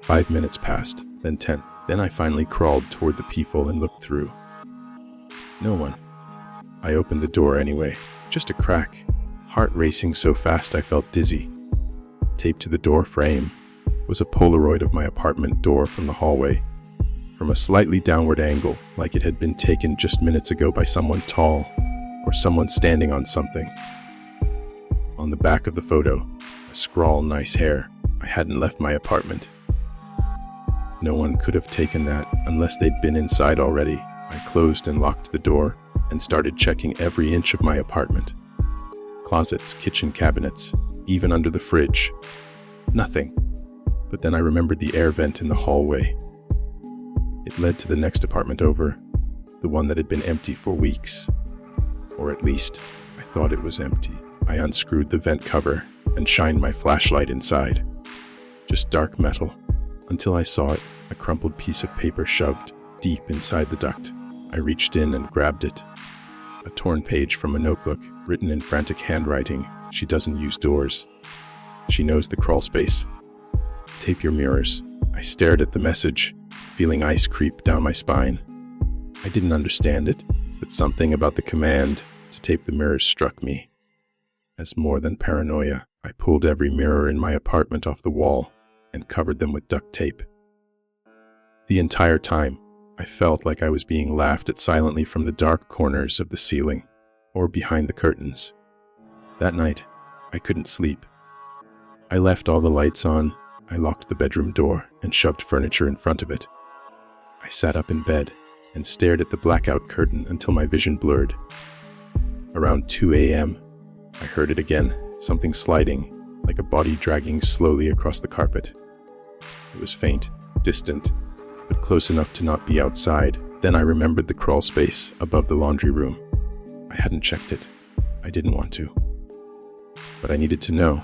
5 minutes passed, then 10. Then I finally crawled toward the peephole and looked through. No one. I opened the door anyway. Just a crack. Heart racing so fast I felt dizzy. Taped to the door frame was a Polaroid of my apartment door from the hallway, from a slightly downward angle, like it had been taken just minutes ago by someone tall, or someone standing on something. On the back of the photo, a scrawl, "Nice hair. I hadn't left my apartment." No one could have taken that unless they'd been inside already. I closed and locked the door and started checking every inch of my apartment. Closets, kitchen cabinets, even under the fridge. Nothing. But then I remembered the air vent in the hallway. It led to the next apartment over, the one that had been empty for weeks. Or at least, I thought it was empty. I unscrewed the vent cover and shined my flashlight inside. Just dark metal, until I saw it, a crumpled piece of paper shoved deep inside the duct. I reached in and grabbed it. A torn page from a notebook, written in frantic handwriting. She doesn't use doors. She knows the crawl space. Tape your mirrors. I stared at the message, feeling ice creep down my spine. I didn't understand it, but something about the command to tape the mirrors struck me. As more than paranoia, I pulled every mirror in my apartment off the wall and covered them with duct tape. The entire time, I felt like I was being laughed at silently from the dark corners of the ceiling or behind the curtains. That night, I couldn't sleep. I left all the lights on, I locked the bedroom door and shoved furniture in front of it. I sat up in bed and stared at the blackout curtain until my vision blurred. Around 2 a.m., I heard it again, something sliding, like a body dragging slowly across the carpet. It was faint, distant, but close enough to not be outside. Then I remembered the crawl space above the laundry room. I hadn't checked it. I didn't want to. But I needed to know.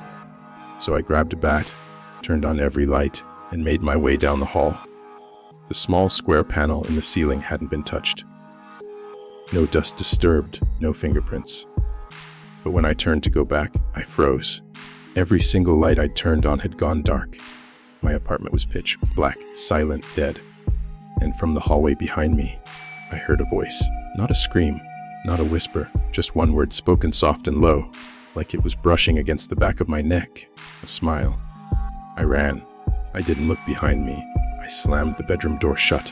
So I grabbed a bat, turned on every light, and made my way down the hall. The small square panel in the ceiling hadn't been touched. No dust disturbed, no fingerprints. But when I turned to go back, I froze. Every single light I'd turned on had gone dark. My apartment was pitch black, silent, dead. And from the hallway behind me, I heard a voice. Not a scream, not a whisper, just one word spoken soft and low, like it was brushing against the back of my neck. A smile. I ran. I didn't look behind me. I slammed the bedroom door shut,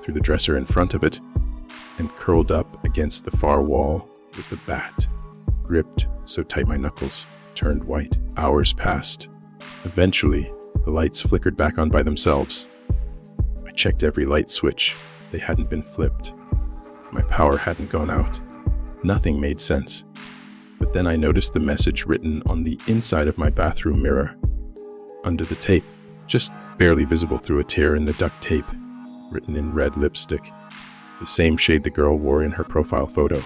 threw the dresser in front of it, and curled up against the far wall with the bat, gripped so tight my knuckles turned white. Hours passed. Eventually, the lights flickered back on by themselves. I checked every light switch. They hadn't been flipped. My power hadn't gone out. Nothing made sense. But then I noticed the message written on the inside of my bathroom mirror. Under the tape, just barely visible through a tear in the duct tape, written in red lipstick, the same shade the girl wore in her profile photo.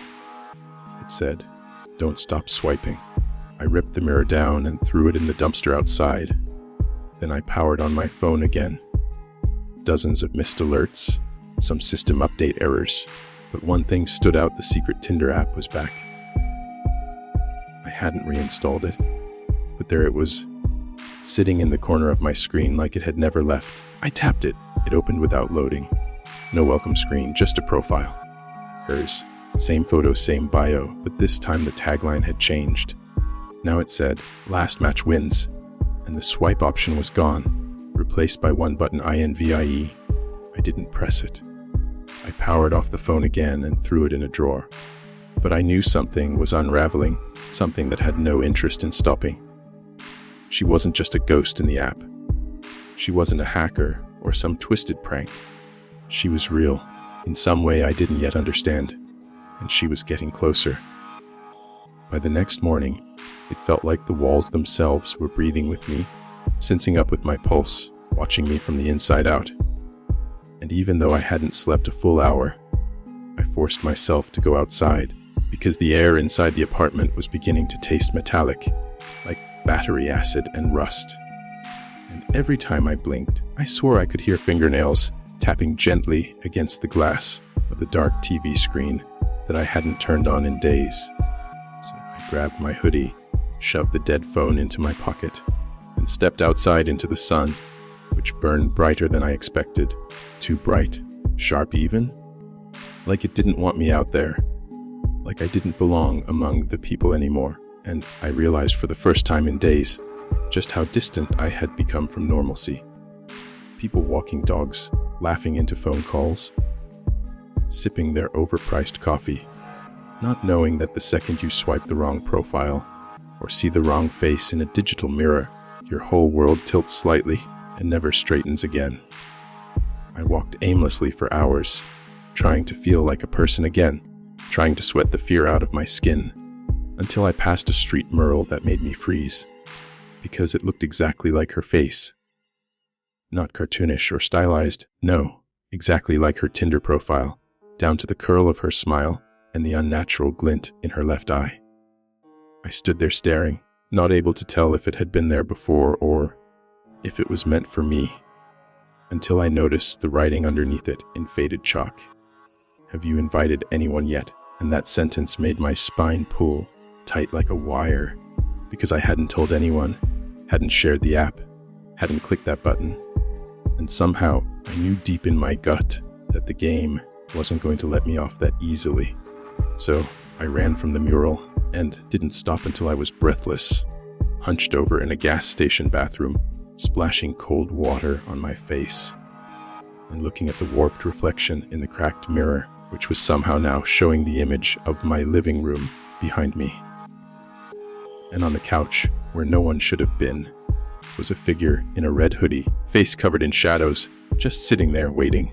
It said, "Don't stop swiping." I ripped the mirror down and threw it in the dumpster outside. Then I powered on my phone again. Dozens of missed alerts, some system update errors, but one thing stood out: the secret Tinder app was back. I hadn't reinstalled it, but there it was, sitting in the corner of my screen like it had never left. I tapped it. It opened without loading. No welcome screen, just a profile. Hers. Same photo, same bio, but this time the tagline had changed. Now it said, "Last match wins," and the swipe option was gone, replaced by one button INVIE. I didn't press it. I powered off the phone again and threw it in a drawer. But I knew something was unraveling, something that had no interest in stopping. She wasn't just a ghost in the app. She wasn't a hacker or some twisted prank. She was real, in some way I didn't yet understand, and she was getting closer. By the next morning, it felt like the walls themselves were breathing with me, sensing up with my pulse, watching me from the inside out. And even though I hadn't slept a full hour, I forced myself to go outside because the air inside the apartment was beginning to taste metallic, like battery acid and rust. And every time I blinked, I swore I could hear fingernails tapping gently against the glass of the dark TV screen that I hadn't turned on in days. So I grabbed my hoodie, shoved the dead phone into my pocket, and stepped outside into the sun, which burned brighter than I expected. Too bright, sharp even, like it didn't want me out there, like I didn't belong among the people anymore. And I realized for the first time in days just how distant I had become from normalcy. People walking dogs, laughing into phone calls, sipping their overpriced coffee, not knowing that the second you swipe the wrong profile or see the wrong face in a digital mirror, your whole world tilts slightly and never straightens again. I walked aimlessly for hours, trying to feel like a person again, trying to sweat the fear out of my skin, until I passed a street mural that made me freeze, because it looked exactly like her face. Not cartoonish or stylized, no, exactly like her Tinder profile, down to the curl of her smile and the unnatural glint in her left eye. I stood there staring, not able to tell if it had been there before or if it was meant for me, until I noticed the writing underneath it in faded chalk. Have you invited anyone yet? And that sentence made my spine pull tight like a wire, because I hadn't told anyone, hadn't shared the app, hadn't clicked that button, and somehow I knew deep in my gut that the game wasn't going to let me off that easily. So I ran from the mural and didn't stop until I was breathless, hunched over in a gas station bathroom, splashing cold water on my face, and looking at the warped reflection in the cracked mirror, which was somehow now showing the image of my living room behind me. And on the couch, where no one should have been, was a figure in a red hoodie, face covered in shadows, just sitting there waiting.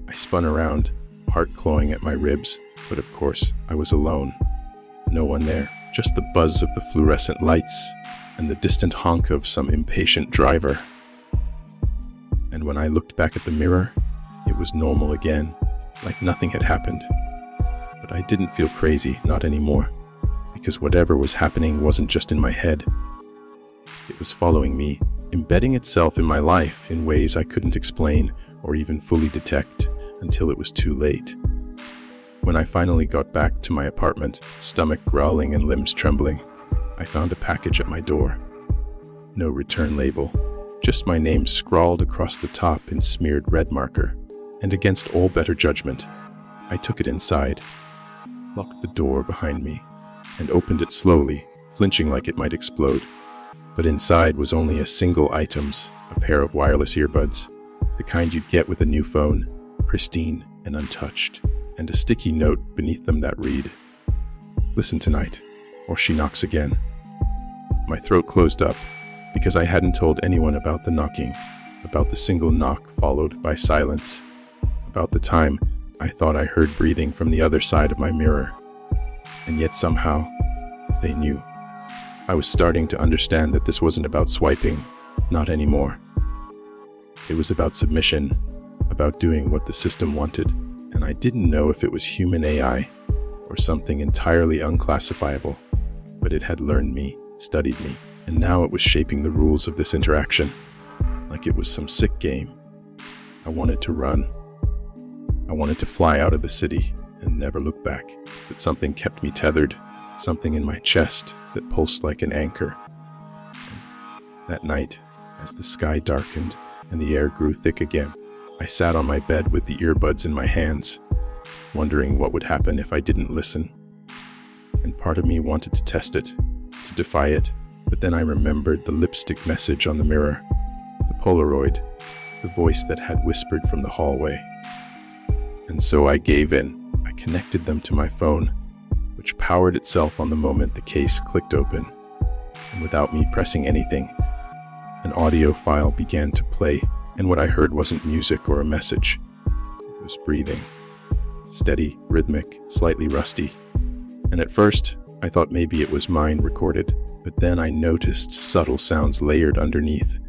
I spun around, heart clawing at my ribs, but of course I was alone. No one there, just the buzz of the fluorescent lights and the distant honk of some impatient driver. And when I looked back at the mirror, it was normal again, like nothing had happened. But I didn't feel crazy, not anymore, because whatever was happening wasn't just in my head. It was following me, embedding itself in my life in ways I couldn't explain or even fully detect until it was too late. When I finally got back to my apartment, stomach growling and limbs trembling, I found a package at my door. No return label, just my name scrawled across the top in smeared red marker. And against all better judgment, I took it inside, locked the door behind me, and opened it slowly, flinching like it might explode. But inside was only a single items, a pair of wireless earbuds, the kind you'd get with a new phone, pristine and untouched, and a sticky note beneath them that read, "Listen tonight, or she knocks again." My throat closed up, because I hadn't told anyone about the knocking, about the single knock followed by silence, about the time I thought I heard breathing from the other side of my mirror. And yet somehow, they knew. I was starting to understand that this wasn't about swiping, not anymore. It was about submission, about doing what the system wanted, and I didn't know if it was human AI or something entirely unclassifiable, but it had learned me, studied me, and now it was shaping the rules of this interaction, like it was some sick game. I wanted to run. I wanted to fly out of the city and never look back, but something kept me tethered, something in my chest that pulsed like an anchor. And that night, as the sky darkened and the air grew thick again, I sat on my bed with the earbuds in my hands, wondering what would happen if I didn't listen. And part of me wanted to test it, to defy it, but then I remembered the lipstick message on the mirror, the Polaroid, the voice that had whispered from the hallway. And so I gave in. I connected them to my phone, which powered itself on the moment the case clicked open. And without me pressing anything, an audio file began to play, and what I heard wasn't music or a message. It was breathing. Steady, rhythmic, slightly rusty. And at first, I thought maybe it was mine recorded, but then I noticed subtle sounds layered underneath.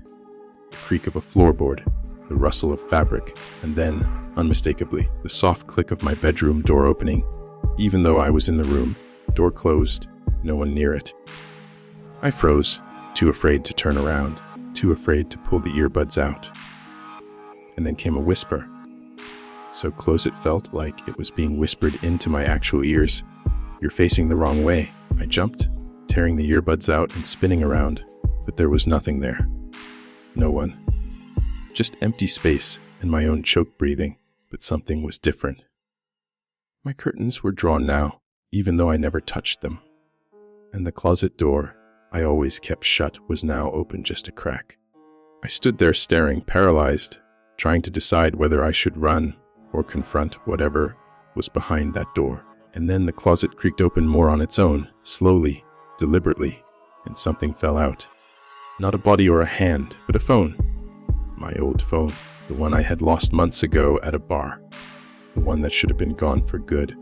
The creak of a floorboard, the rustle of fabric, and then, unmistakably, the soft click of my bedroom door opening. Even though I was in the room, door closed, no one near it. I froze, too afraid to turn around, too afraid to pull the earbuds out. And then came a whisper. So close it felt like it was being whispered into my actual ears. "You're facing the wrong way." I jumped, tearing the earbuds out and spinning around, but there was nothing there. No one. Just empty space and my own choked breathing, but something was different. My curtains were drawn now, even though I never touched them. And the closet door I always kept shut was now open just a crack. I stood there staring, paralyzed, trying to decide whether I should run or confront whatever was behind that door. And then the closet creaked open more on its own, slowly, deliberately, and something fell out. Not a body or a hand, but a phone. My old phone, the one I had lost months ago at a bar. The one that should have been gone for good.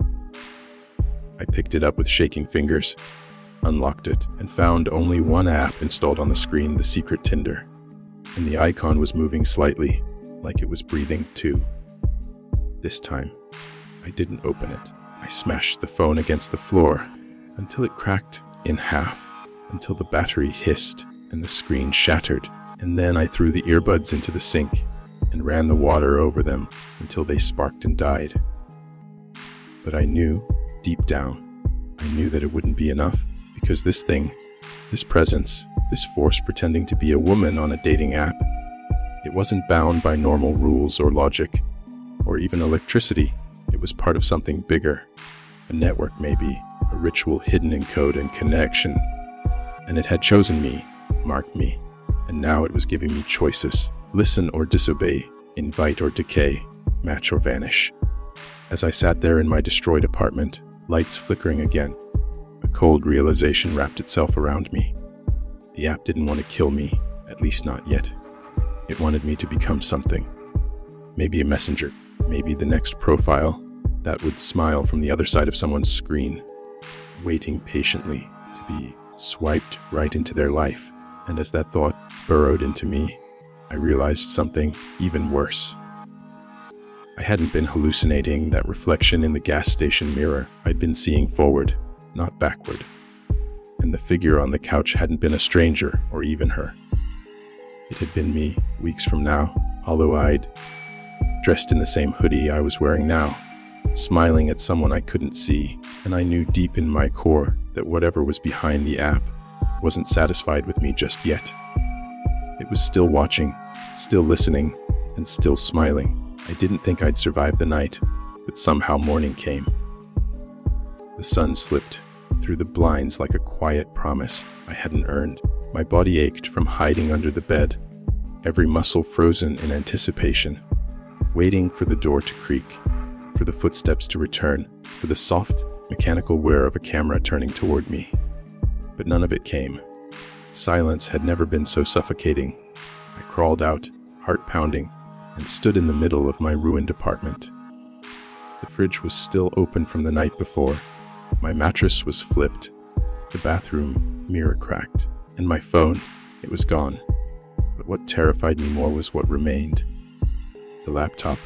I picked it up with shaking fingers, unlocked it, and found only one app installed on the screen, the secret Tinder. And the icon was moving slightly, like it was breathing too. This time, I didn't open it. I smashed the phone against the floor until it cracked in half, until the battery hissed and the screen shattered. And then I threw the earbuds into the sink and ran the water over them until they sparked and died. But I knew, deep down, I knew that it wouldn't be enough, because this thing, this presence, this force pretending to be a woman on a dating app, it wasn't bound by normal rules or logic, or even electricity. It was part of something bigger, a network maybe, a ritual hidden in code and connection. And it had chosen me, marked me, and now it was giving me choices: listen or disobey, invite or decay, match or vanish. As I sat there in my destroyed apartment, lights flickering again, a cold realization wrapped itself around me. The app didn't want to kill me, at least not yet. It wanted me to become something. Maybe a messenger, maybe the next profile that would smile from the other side of someone's screen, waiting patiently to be swiped right into their life. And as that thought burrowed into me, I realized something even worse. I hadn't been hallucinating that reflection in the gas station mirror. I'd been seeing forward, not backward. And the figure on the couch hadn't been a stranger or even her. It had been me, weeks from now, hollow-eyed, dressed in the same hoodie I was wearing now, smiling at someone I couldn't see. And I knew deep in my core that whatever was behind the app wasn't satisfied with me just yet. It was still watching, still listening, and still smiling. I didn't think I'd survive the night, but somehow morning came. The sun slipped through the blinds like a quiet promise I hadn't earned. My body ached from hiding under the bed, every muscle frozen in anticipation, waiting for the door to creak, for the footsteps to return, for the soft, mechanical whir of a camera turning toward me. But none of it came. Silence had never been so suffocating. I crawled out, heart pounding, and stood in the middle of my ruined apartment. The fridge was still open from the night before. My mattress was flipped. The bathroom mirror cracked. And my phone, it was gone. But what terrified me more was what remained. The laptop,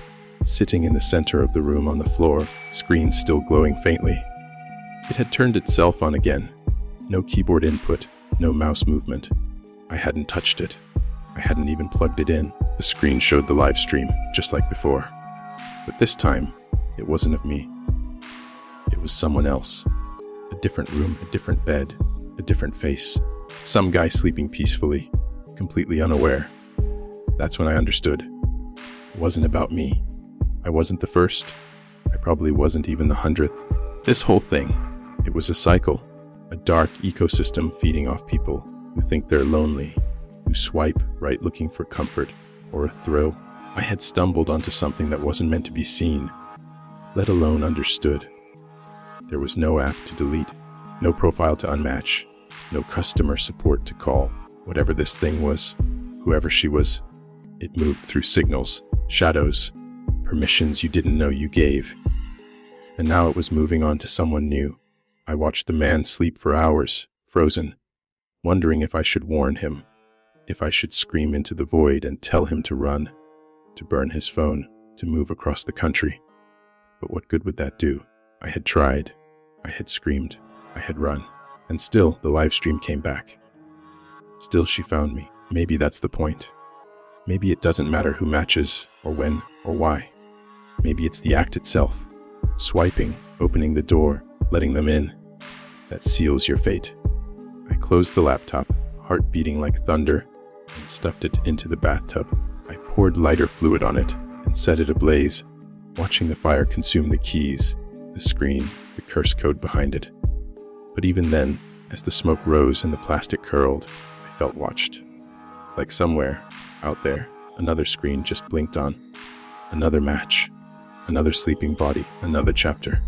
sitting in the center of the room on the floor, screen still glowing faintly. It had turned itself on again. No keyboard input, no mouse movement. I hadn't touched it. I hadn't even plugged it in. The screen showed the live stream, just like before. But this time, it wasn't of me. It was someone else. A different room, a different bed, a different face. Some guy sleeping peacefully, completely unaware. That's when I understood. It wasn't about me. I wasn't the first. I probably wasn't even the 100th. This whole thing, it was a cycle. A dark ecosystem feeding off people who think they're lonely, who swipe right looking for comfort or a thrill. I had stumbled onto something that wasn't meant to be seen, let alone understood. There was no app to delete, no profile to unmatch, no customer support to call. Whatever this thing was, whoever she was, it moved through signals, shadows, permissions you didn't know you gave. And now it was moving on to someone new. I watched the man sleep for hours, frozen, wondering if I should warn him, if I should scream into the void and tell him to run. to burn his phone, to move across the country. But what good would that do? I had tried. I had screamed. I had run. And still, the live stream came back. Still, she found me. Maybe that's the point. Maybe it doesn't matter who matches, or when, or why. Maybe it's the act itself. Swiping, opening the door, letting them in. That seals your fate. I closed the laptop, heart beating like thunder, and stuffed it into the bathtub. I poured lighter fluid on it and set it ablaze, watching the fire consume the keys, the screen, the curse code behind it. But even then, as the smoke rose and the plastic curled, I felt watched. Like somewhere, out there, another screen just blinked on. Another match. Another sleeping body. Another chapter.